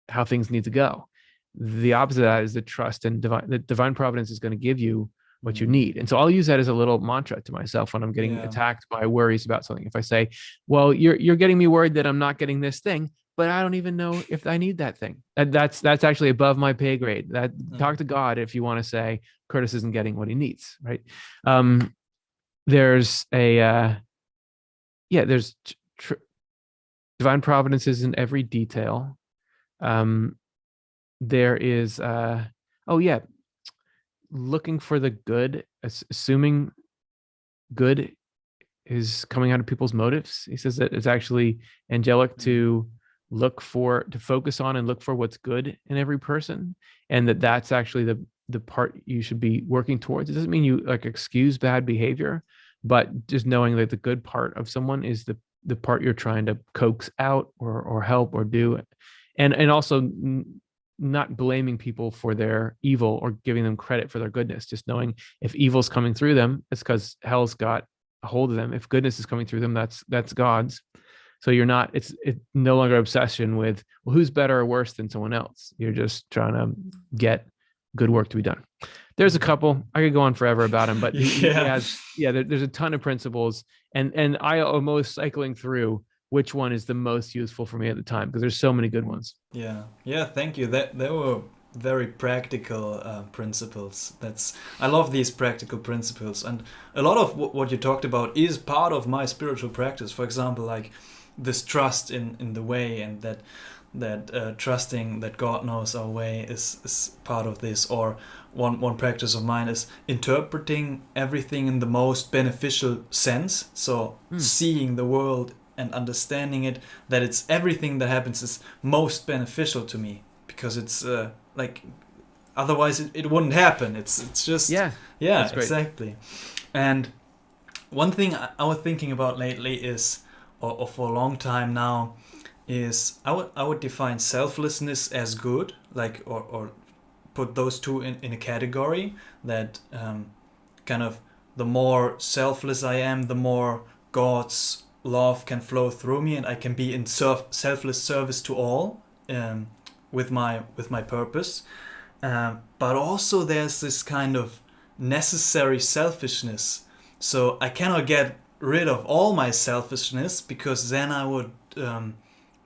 how things need to go. The opposite of that is the trust and divine providence is going to give you what you need. And so I'll use that as a little mantra to myself when I'm getting attacked by worries about something. If I say, well, you're getting me worried that I'm not getting this thing, but I don't even know if I need that thing. That's actually above my pay grade. Talk to God if you want to say Curtis isn't getting what he needs, right? There's divine providence is in every detail. There is looking for the good, assuming good is coming out of people's motives. He says that it's actually angelic to focus on and look for what's good in every person, and that's actually the part you should be working towards. It doesn't mean you like excuse bad behavior, but just knowing that the good part of someone is the part you're trying to coax out or help or do, and also not blaming people for their evil or giving them credit for their goodness. Just knowing if evil's coming through them, it's because hell's got a hold of them. If goodness is coming through them, that's God's. So it's no longer obsession with, well, who's better or worse than someone else. You're just trying to get good work to be done. There's a couple, I could go on forever about him, but he has, there's a ton of principles, and I almost cycling through which one is the most useful for me at the time, because there's so many good ones. Yeah, thank you. They were very practical principles. I love these practical principles, and a lot of what you talked about is part of my spiritual practice. For example, like this trust in the way, and that trusting that God knows our way is part of this. Or one practice of mine is interpreting everything in the most beneficial sense. So seeing the world and understanding it, that it's everything that happens is most beneficial to me, because it's like otherwise it wouldn't happen. It's just yeah exactly. And one thing I was thinking about lately is, or for a long time now, is I would define selflessness as good, like or put those two in a category, that kind of the more selfless I am, the more God's love can flow through me, and I can be in selfless service to all with my purpose. But also there's this kind of necessary selfishness. So I cannot get rid of all my selfishness, because then I would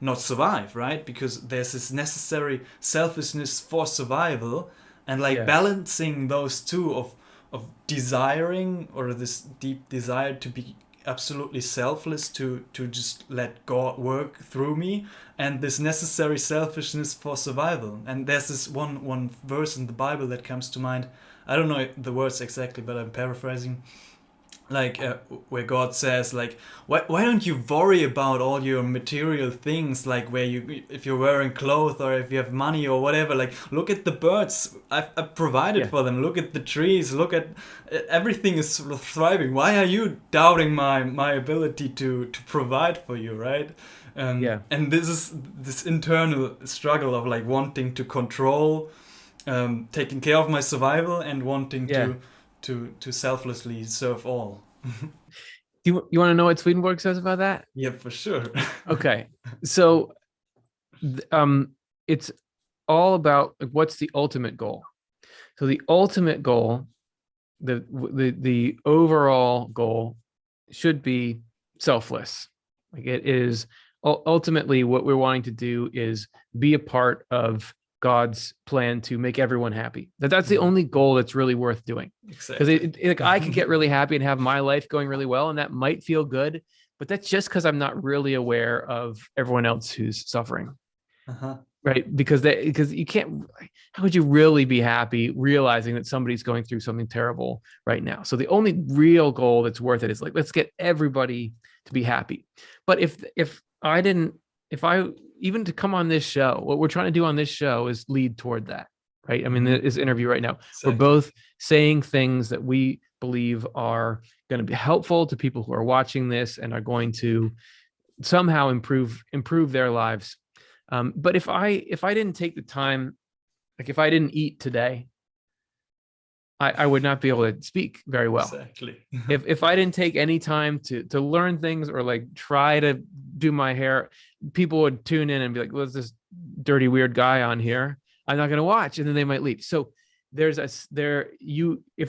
not survive, right? Because there's this necessary selfishness for survival, and like balancing those two of desiring, or this deep desire to be absolutely selfless, to just let God work through me, and this necessary selfishness for survival. And there's this one verse in the Bible that comes to mind. I don't know the words exactly, but I'm paraphrasing. Like where God says, like, why don't you worry about all your material things, like where if you're wearing clothes, or if you have money or whatever, like look at the birds, I've provided for them, look at the trees, look at everything is thriving. Why are you doubting my ability to provide for you, right? And this is this internal struggle of like wanting to control, taking care of my survival, and wanting to selflessly serve all. You want to know what Swedenborg says about that? Yeah, for sure. Okay, so it's all about what's the ultimate goal. So the ultimate goal, the overall goal, should be selfless. Like it is ultimately what we're wanting to do is be a part of God's plan to make everyone happy. That's the only goal that's really worth doing. Exactly. Because I could get really happy and have my life going really well, and that might feel good, but that's just because I'm not really aware of everyone else who's suffering. Right? Because you can't. How would you really be happy realizing that somebody's going through something terrible right now? So the only real goal that's worth it is like, let's get everybody to be happy. But if I even to come on this show, what we're trying to do on this show is lead toward that, right? I mean, this interview right now, we're both saying things that we believe are going to be helpful to people who are watching this and are going to somehow improve their lives. But if I didn't take the time, like if I didn't eat today, I would not be able to speak very well. Exactly. if I didn't take any time to learn things, or like try to do my hair, people would tune in and be like, "What's this dirty, weird guy on here? I'm not going to watch," and then they might leave. So if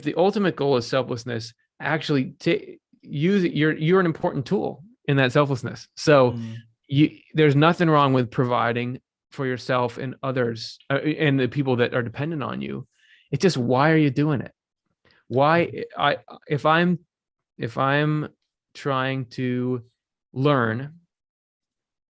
the ultimate goal is selflessness, actually use it. You're an important tool in that selflessness. So there's nothing wrong with providing for yourself and others and the people that are dependent on you. It's just, why are you doing it? Why if I'm trying to learn,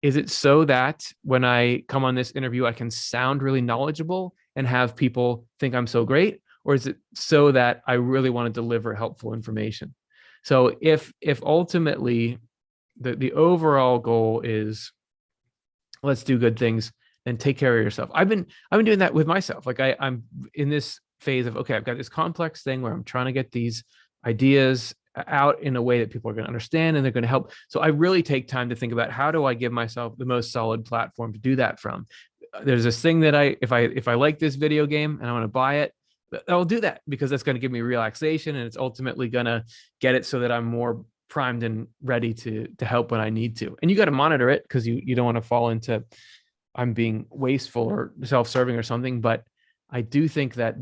is it so that when I come on this interview, I can sound really knowledgeable and have people think I'm so great? Or is it so that I really want to deliver helpful information? So if ultimately the overall goal is let's do good things and take care of yourself. I've been doing that with myself. Like I'm in this phase of, okay, I've got this complex thing where I'm trying to get these ideas out in a way that people are going to understand and they're going to help. So I really take time to think about, how do I give myself the most solid platform to do that from? There's this thing that if I like this video game and I want to buy it, I'll do that because that's going to give me relaxation, and it's ultimately going to get it so that I'm more primed and ready to help when I need to. And you got to monitor it, because you don't want to fall into I'm being wasteful or self-serving or something. But I do think that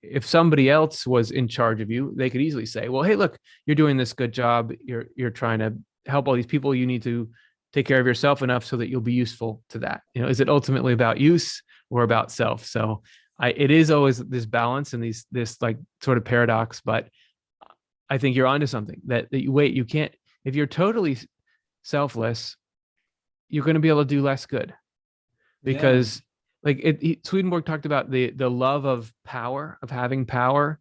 if somebody else was in charge of you, they could easily say, well, hey, look, you're doing this good job. You're trying to help all these people. You need to take care of yourself enough so that you'll be useful to that. Is it ultimately about use or about self? So it is always this balance and this like sort of paradox, but I think you're onto something that you can't, if you're totally selfless, you're going to be able to do less good, because like Swedenborg talked about the love of power, of having power.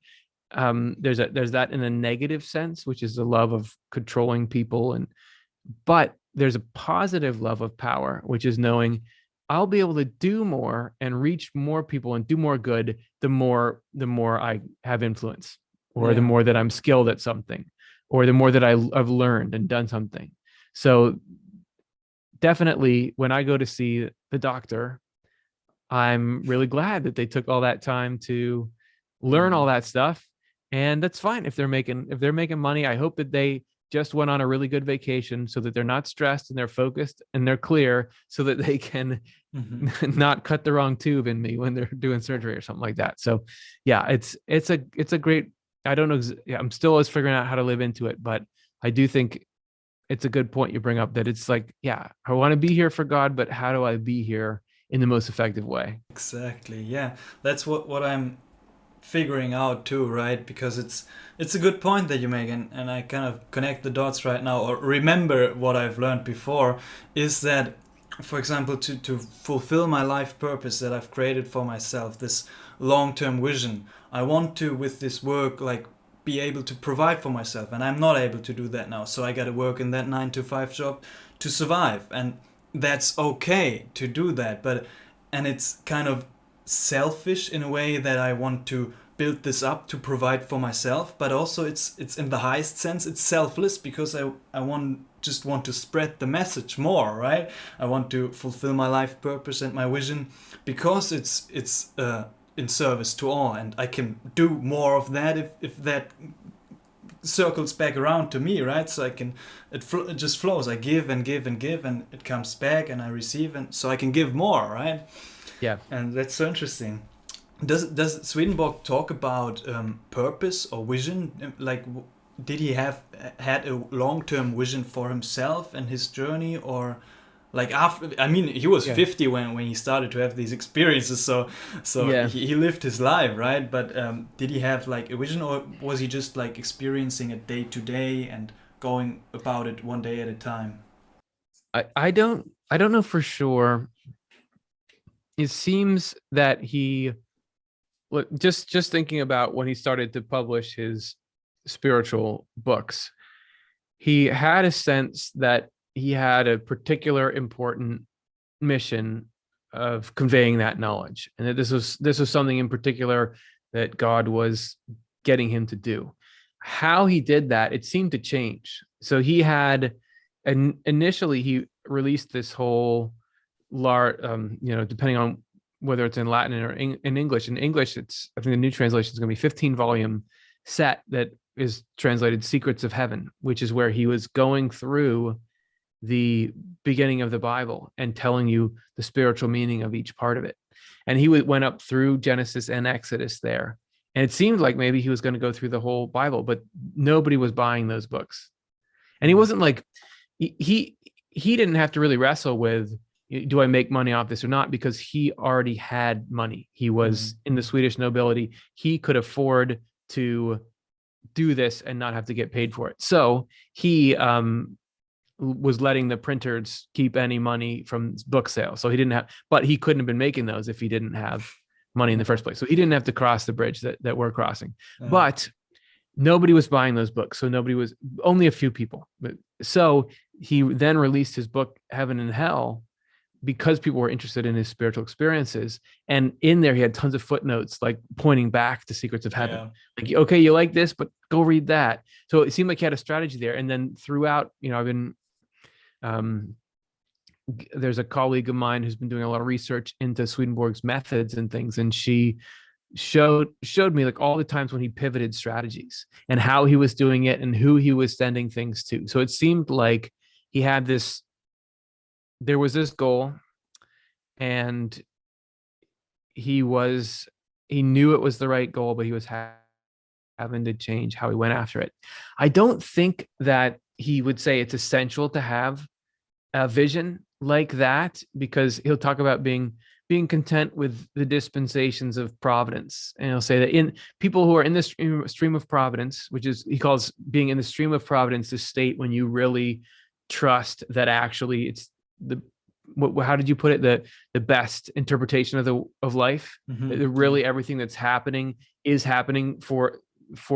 There's that in a negative sense, which is the love of controlling people, but there's a positive love of power, which is knowing I'll be able to do more and reach more people and do more good the more I have influence, or the more that I'm skilled at something, or the more that I've learned and done something. So definitely when I go to see the doctor, I'm really glad that they took all that time to learn all that stuff. And that's fine if they're making money. I hope that they just went on a really good vacation so that they're not stressed and they're focused and they're clear, so that they can not cut the wrong tube in me when they're doing surgery or something like that. So yeah, it's a great, I don't know. I'm still always figuring out how to live into it, but I do think it's a good point you bring up, that it's like, yeah, I want to be here for God, but how do I be here in the most effective way? Exactly. Yeah, that's what I'm figuring out too, right? Because it's a good point that you make, and I kind of connect the dots right now, or remember what I've learned before, is that, for example, to fulfill my life purpose that I've created for myself, this long-term vision, I want to, with this work, like be able to provide for myself, and I'm not able to do that now, so I got to work in that 9 to 5 job to survive, and that's okay to do that, and it's kind of selfish in a way that I want to build this up to provide for myself, but also it's in the highest sense it's selfless, because I just want to spread the message more, right? I want to fulfill my life purpose and my vision, because it's in service to all, and I can do more of that if that circles back around to me, right? So it just flows. I give and give and give, and it comes back, and I receive, and so I can give more, right? Yeah. And that's so interesting. Does Swedenborg talk about purpose or vision? Like, did he had a long-term vision for himself and his journey, or like after? I mean, he was 50 when he started to have these experiences, so he lived his life, right? But did he have like a vision, or was he just like experiencing it day to day and going about it one day at a time? I don't know for sure. It seems that he, just thinking about when he started to publish his spiritual books, he had a sense that he had a particular important mission of conveying that knowledge, and that this was something in particular that God was getting him to do. How he did that, it seemed to change. So he had, initially he released this whole depending on whether it's in Latin or in English. In English, I think the new translation is going to be 15-volume set that is translated Secrets of Heaven, which is where he was going through the beginning of the Bible and telling you the spiritual meaning of each part of it. And he went up through Genesis and Exodus there. And it seemed like maybe he was going to go through the whole Bible, but nobody was buying those books. And he wasn't like, he didn't have to really wrestle with, do I make money off this or not? Because he already had money. He was in the Swedish nobility. He could afford to do this and not have to get paid for it. So he was letting the printers keep any money from book sales. So he didn't have, but he couldn't have been making those if he didn't have money in the first place. So he didn't have to cross the bridge that we're crossing. But nobody was buying those books. So only a few people. So he then released his book, Heaven and Hell, because people were interested in his spiritual experiences. And in there, he had tons of footnotes, like pointing back to Secrets of Heaven. Like, okay, you like this, but go read that. So it seemed like he had a strategy there. And then throughout, I've been, there's a colleague of mine who's been doing a lot of research into Swedenborg's methods and things. And she showed me like all the times when he pivoted strategies and how he was doing it and who he was sending things to. So it seemed like he had there was this goal, and he knew it was the right goal, but he was having to change how he went after it. I don't think that he would say it's essential to have a vision like that, because he'll talk about being being content with the dispensations of providence. And he'll say that in people who are in this stream of providence, which is, he calls being in the stream of providence, the state when you really trust that actually it's the, how did you put it, the best interpretation of life, that really everything that's happening is happening for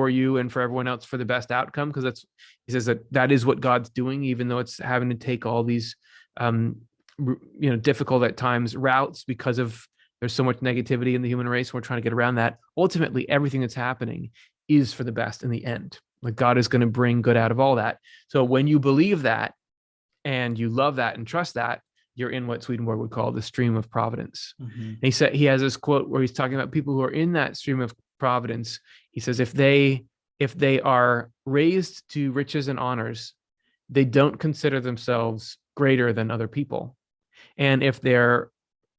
you and for everyone else for the best outcome, because that's, he says that is what God's doing, even though it's having to take all these difficult at times routes because of there's so much negativity in the human race. We're trying to get around that. Ultimately, everything that's happening is for the best in the end. Like God is going to bring good out of all that. So when you believe that and you love that and trust that, you're in what Swedenborg would call the stream of providence. And he said, he has this quote where he's talking about people who are in that stream of providence. He says, if they are raised to riches and honors, they don't consider themselves greater than other people. And if they're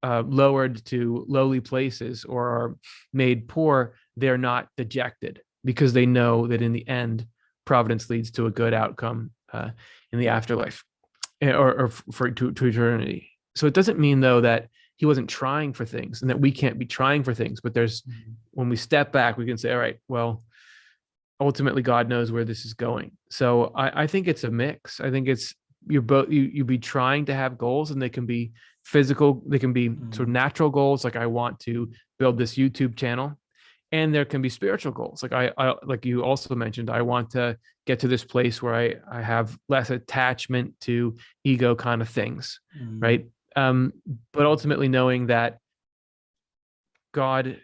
lowered to lowly places or are made poor, they're not dejected, because they know that in the end, providence leads to a good outcome in the afterlife, or to eternity. So it doesn't mean, though, that he wasn't trying for things and that we can't be trying for things. But there's, when we step back, we can say, all right, well, ultimately God knows where this is going. So I think it's a mix. I think it's, you be trying to have goals, and they can be physical, they can be sort of natural goals, like I want to build this YouTube channel, and there can be spiritual goals, like I like you also mentioned, I want to get to this place where I have less attachment to ego kind of things, right? But ultimately knowing that God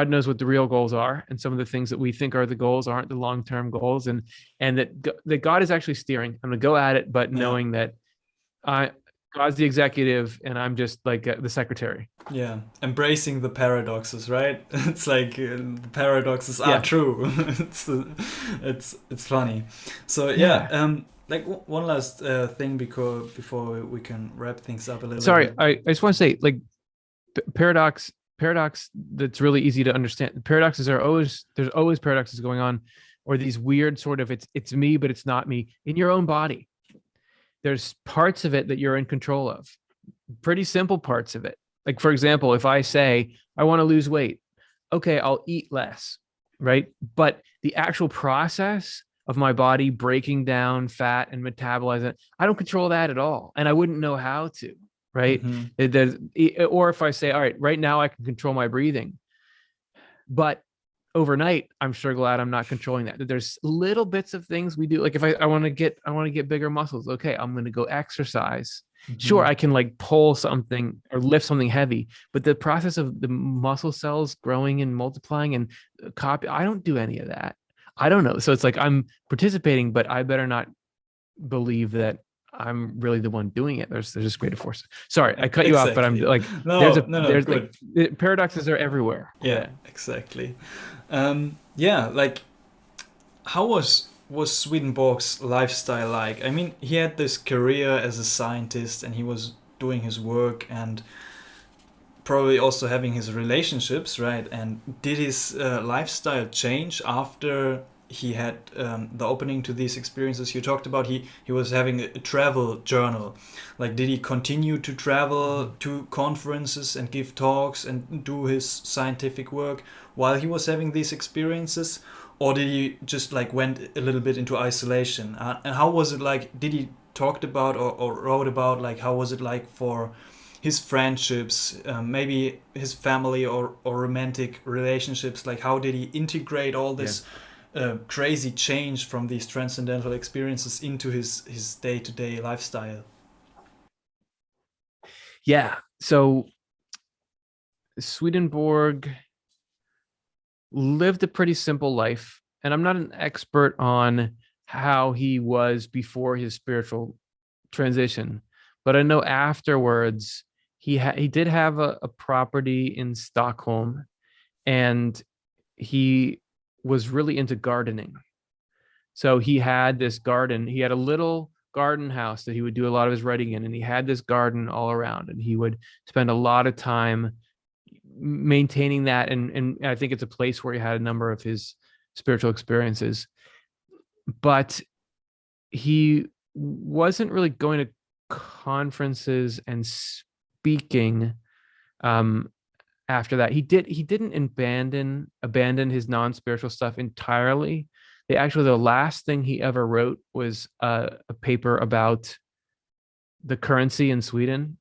knows what the real goals are, and some of the things that we think are the goals aren't the long-term goals, and that God is actually steering. I'm going to go at it, but knowing that God's the executive and I'm just like the secretary. Yeah, embracing the paradoxes, right? It's like the paradoxes are true. it's funny. So like one last thing before we can wrap things up a little. Sorry, I just want to say, like, paradox that's really easy to understand. Paradoxes there's always paradoxes going on, or these weird sort of it's me but it's not me in your own body. There's parts of it that you're in control of, pretty simple parts of it. Like, for example, if I say I want to lose weight, okay, I'll eat less, right? But the actual process of my body breaking down fat and metabolizing it, I don't control that at all, and I wouldn't know how to. Right. Or if I say, all right now I can control my breathing, but overnight, I'm sure glad I'm not controlling that. There's little bits of things we do. Like if I want to get bigger muscles. Okay, I'm going to go exercise. Sure, I can like pull something or lift something heavy, but the process of the muscle cells growing and multiplying and I don't do any of that. I don't know. So it's like I'm participating, but I better not believe that I'm really the one doing it. There's just greater force. Sorry, I cut you off, but I'm like, there's like paradoxes are everywhere. Yeah, exactly. Like, how was Swedenborg's lifestyle like? I mean, he had this career as a scientist, and he was doing his work and probably also having his relationships, right? And did his lifestyle change after he had the opening to these experiences you talked about? He was having a travel journal. Like, did he continue to travel to conferences and give talks and do his scientific work while he was having these experiences? Or did he just like went a little bit into isolation? And how was it like? Did he talked about or wrote about like how was it like for his friendships, maybe his family or romantic relationships? Like, how did he integrate all this crazy change from these transcendental experiences into his day-to-day lifestyle? Yeah, so Swedenborg lived a pretty simple life, and I'm not an expert on how he was before his spiritual transition, but I know afterwards he did have a property in Stockholm, and he was really into gardening. So he had this garden. He had a little garden house that he would do a lot of his writing in, and he had this garden all around, and he would spend a lot of time maintaining that. And I think it's a place where he had a number of his spiritual experiences, but he wasn't really going to conferences and speaking Um, after that, he didn't abandon his non-spiritual stuff entirely. The last thing he ever wrote was a paper about the currency in Sweden.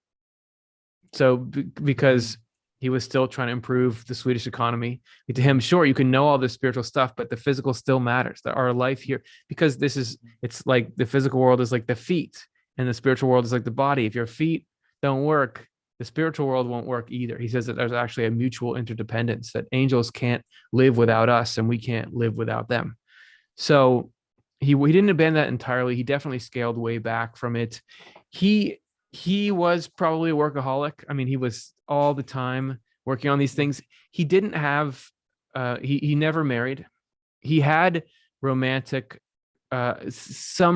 So because he was still trying to improve the Swedish economy, to him, sure, you can know all this spiritual stuff, but the physical still matters. That our life here, because it's like the physical world is like the feet, and the spiritual world is like the body. If your feet don't work, the spiritual world won't work either. He says that there's actually a mutual interdependence, that angels can't live without us and we can't live without them. So he didn't abandon that entirely. He definitely scaled way back from it. He was probably a workaholic. I mean, he was all the time working on these things. He didn't have he never married. He had some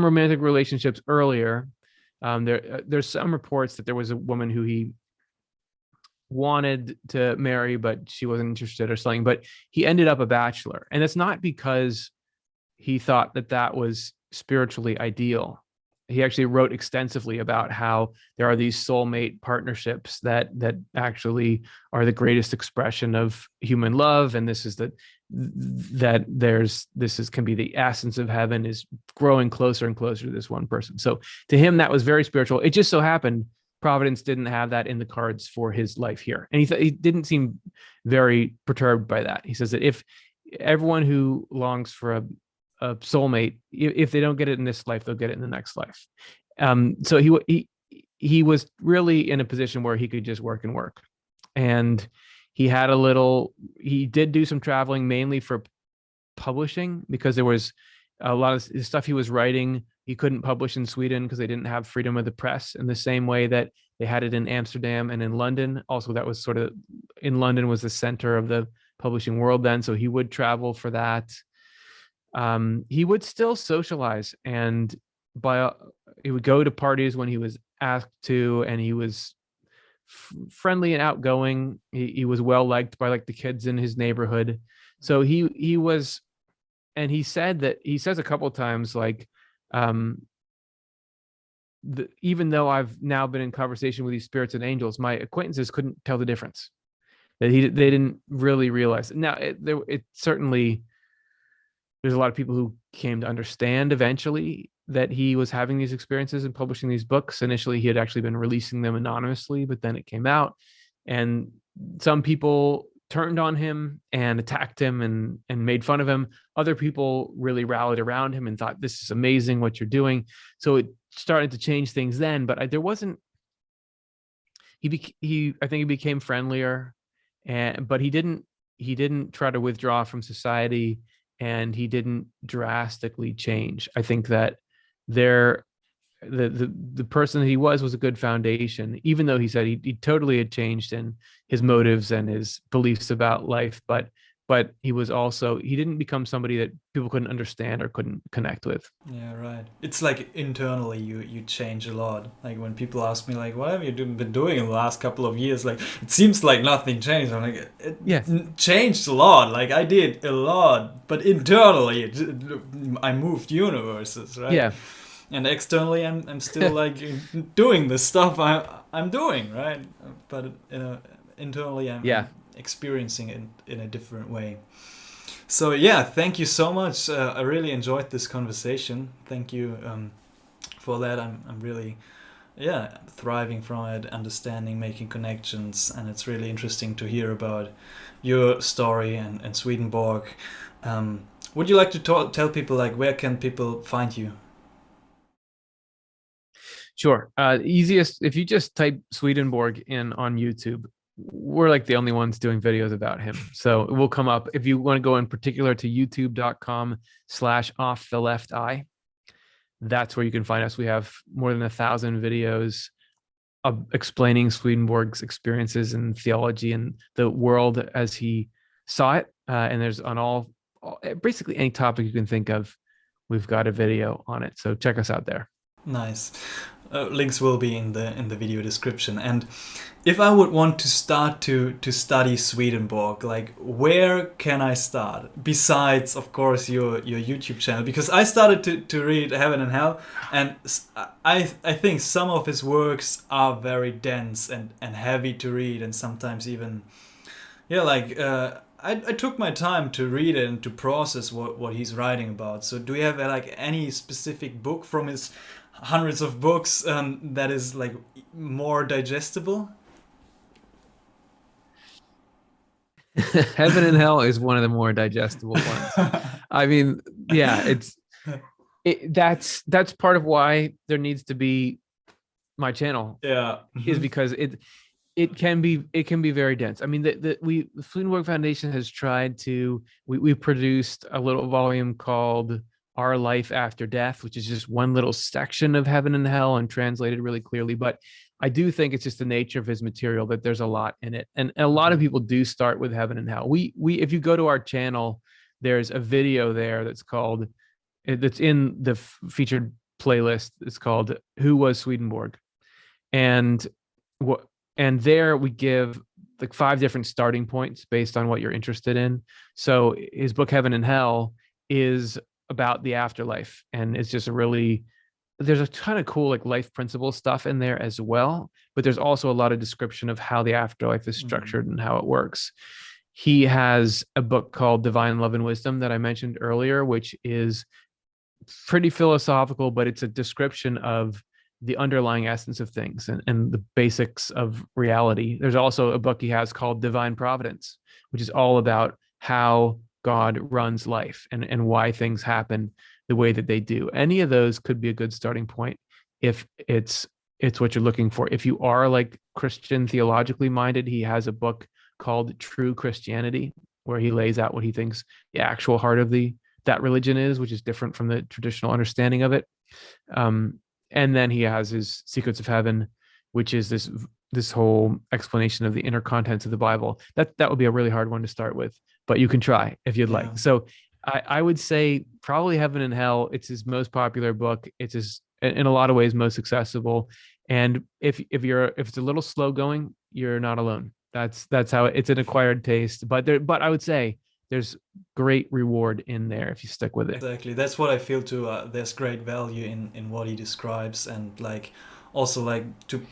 romantic relationships earlier. There's some reports that there was a woman who he wanted to marry, but she wasn't interested or something. But he ended up a bachelor, and it's not because he thought that was spiritually ideal. He actually wrote extensively about how there are these soulmate partnerships that actually are the greatest expression of human love, and this can be the essence of heaven, is growing closer and closer to this one person. So to him, that was very spiritual. It just so happened Providence didn't have that in the cards for his life here, and he didn't seem very perturbed by that. He says that if everyone who longs for a soulmate, if they don't get it in this life, they'll get it in the next life. So he was really in a position where he could just work and work. And he did do some traveling, mainly for publishing, because there was a lot of the stuff he was writing he couldn't publish in Sweden because they didn't have freedom of the press in the same way that they had it in Amsterdam and in London. Also, that was in London was the center of the publishing world then. So he would travel for that. He would still socialize, and he would go to parties when he was asked to, and he was friendly and outgoing. He was well liked by the kids in his neighborhood. So he was, and he says a couple of times, even though I've now been in conversation with these spirits and angels, my acquaintances couldn't tell the difference. That they didn't really realize. Now it certainly, there's a lot of people who came to understand eventually that he was having these experiences and publishing these books. Initially, he had actually been releasing them anonymously, but then it came out, and some people turned on him and attacked him and made fun of him. Other people really rallied around him and thought, this is amazing what you're doing. So it started to change things then, but I think he became friendlier, but he didn't try to withdraw from society, and he didn't drastically change. I think that the person that he was a good foundation, even though he said he totally had changed in his motives and his beliefs about life, but he didn't become somebody that people couldn't understand or couldn't connect with. Yeah, right. It's like internally you change a lot. Like when people ask me what have you been doing in the last couple of years, it seems like nothing changed. I'm like, it changed a lot. I did a lot, but internally I moved universes, right? Yeah. And externally, I'm still doing the stuff I'm doing, right? But internally, I'm experiencing it in a different way. So yeah, thank you so much. I really enjoyed this conversation. Thank you for that. I'm really thriving from it, understanding, making connections, and it's really interesting to hear about your story and Swedenborg. Would you like to tell people where can people find you? Sure. Easiest, if you just type Swedenborg in on YouTube, we're the only ones doing videos about him. So it will come up. If you want to go in particular to youtube.com/offtheLeftEye, that's where you can find us. We have more than 1,000 videos of explaining Swedenborg's experiences in theology and the world as he saw it. And there's on basically any topic you can think of, we've got a video on it. So check us out there. Nice. links will be in the video description. And if I would want to start to study Swedenborg, like where can I start? Besides, of course, your YouTube channel, because I started to read Heaven and Hell, and I think some of his works are very dense and heavy to read, and sometimes even I took my time to read it and to process what he's writing about. So do you have like any specific book from his hundreds of books that is like more digestible? Heaven and Hell is one of the more digestible ones. I mean, yeah, that's part of why there needs to be my channel. Yeah, is because it can be very dense. I mean, the Swedenborg Foundation has tried to. We produced a little volume called Our Life After Death, which is just one little section of Heaven and Hell and translated really clearly. But I do think it's just the nature of his material that there's a lot in it, and a lot of people do start with Heaven and Hell. We if you go to our channel, there's a video there that's in the featured playlist. It's called "Who Was Swedenborg," and there we give like 5 different starting points based on what you're interested in. So his book Heaven and Hell is about the afterlife, and it's just there's a ton of cool like life principle stuff in there as well, but there's also a lot of description of how the afterlife is structured and how it works. He has a book called Divine Love and Wisdom that I mentioned earlier, which is pretty philosophical, but it's a description of the underlying essence of things and the basics of reality. There's also a book he has called Divine Providence, which is all about how God runs life and why things happen the way that they do. Any of those could be a good starting point if it's what you're looking for. If you are like Christian theologically minded, he has a book called True Christianity, where he lays out what he thinks the actual heart of that religion is, which is different from the traditional understanding of it. And then he has his Secrets of Heaven, which is this whole explanation of the inner contents of the Bible. That would be a really hard one to start with, but you can try if you'd like. So I would say probably Heaven and Hell. It's his most popular book. It's his, in a lot of ways, most accessible. And if it's a little slow going, you're not alone. That's how it's an acquired taste. But I would say there's great reward in there if you stick with it. Exactly, that's what I feel too. There's great value in what he describes, and like also like to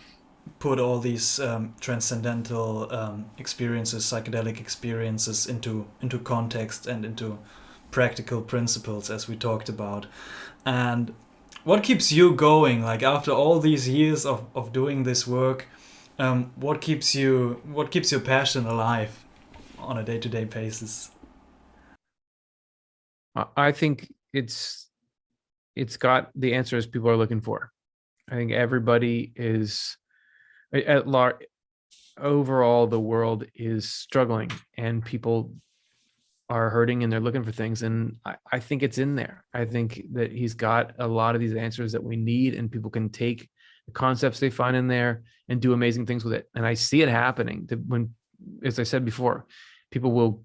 put all these transcendental experiences, psychedelic experiences into context and into practical principles, as we talked about. And what keeps you going, like after all these years of doing this work? What keeps your passion alive on a day-to-day basis? I think it's got the answers people are looking for. I think everybody is at large. Overall, the world is struggling and people are hurting and they're looking for things. And I think it's in there. I think that he's got a lot of these answers that we need, and people can take the concepts they find in there and do amazing things with it. And I see it happening when, as I said before, people will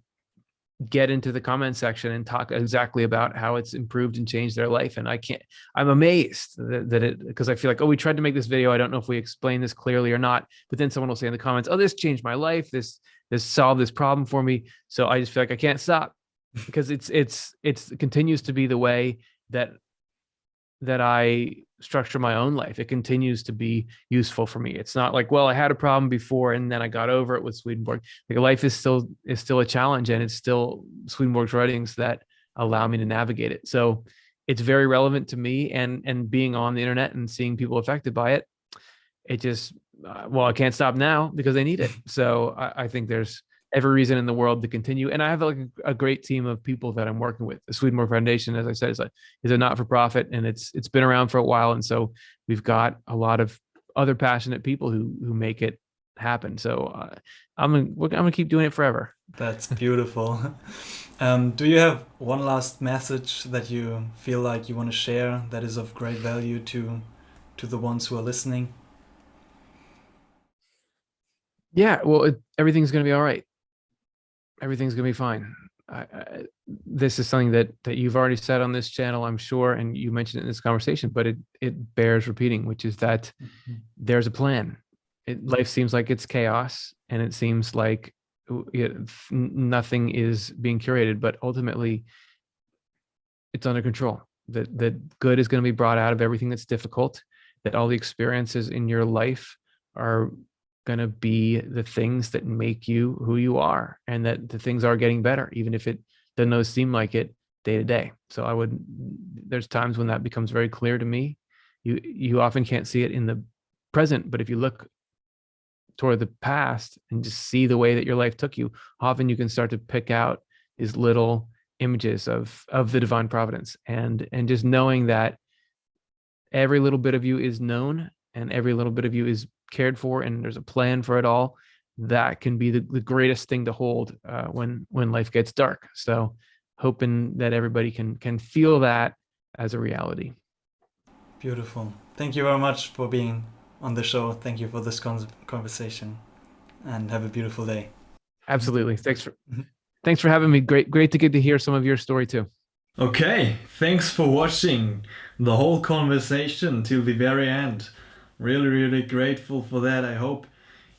get into the comment section and talk exactly about how it's improved and changed their life. And I'm amazed because I feel like, oh, we tried to make this video. I don't know if we explained this clearly or not, but then someone will say in the comments, oh, this changed my life. This solved this problem for me. So I just feel like I can't stop because it continues to be the way that I structure my own life. It continues to be useful for me. It's not like, well, I had a problem before and then I got over it with Swedenborg. Like life is still a challenge, and it's still Swedenborg's writings that allow me to navigate it. So it's very relevant to me, and being on the internet and seeing people affected by it, it just, well, I can't stop now because they need it. So I think there's every reason in the world to continue. And I have like a great team of people that I'm working with. The Swedenborg Foundation, as I said, is a not-for-profit, and it's been around for a while. And so we've got a lot of other passionate people who make it happen. So I'm gonna keep doing it forever. That's beautiful. Do you have one last message that you feel like you want to share that is of great value to the ones who are listening? Yeah, well, everything's gonna be all right. Everything's gonna be fine. this is something that you've already said on this channel, I'm sure, and you mentioned it in this conversation, but it bears repeating, which is that there's a plan. Life seems like it's chaos, and it seems like nothing is being curated, but ultimately it's under control. That good is going to be brought out of everything that's difficult, that all the experiences in your life are going to be the things that make you who you are, and that the things are getting better, even if it doesn't always seem like it day to day. So there's times when that becomes very clear to me. You often can't see it in the present, but if you look toward the past and just see the way that your life took you, often you can start to pick out these little images of the divine providence, and just knowing that every little bit of you is known and every little bit of you is cared for, and there's a plan for it all. That can be the greatest thing to hold when life gets dark. So hoping that everybody can feel that as a reality. Beautiful. Thank you very much for being on the show. Thank you for this conversation, and have a beautiful day. Absolutely. Thanks for having me. Great to get to hear some of your story too. Okay, thanks for watching the whole conversation till the very end. Really grateful for that. I hope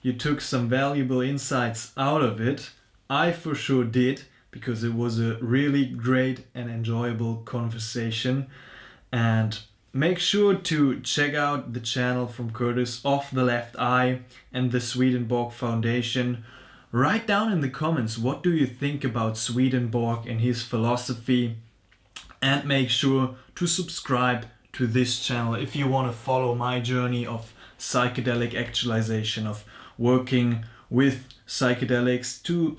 you took some valuable insights out of it. I for sure did, because it was a really great and enjoyable conversation. And make sure to check out the channel from Curtis, Off the Left Eye, and the Swedenborg Foundation. Write down in the comments, what do you think about Swedenborg and his philosophy? And make sure to subscribe to this channel if you want to follow my journey of psychedelic actualization, of working with psychedelics to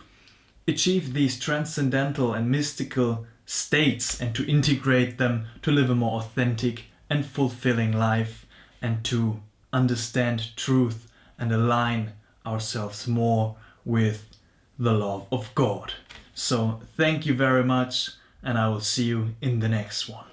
achieve these transcendental and mystical states, and to integrate them to live a more authentic and fulfilling life, and to understand truth and align ourselves more with the love of God. So thank you very much, and I will see you in the next one.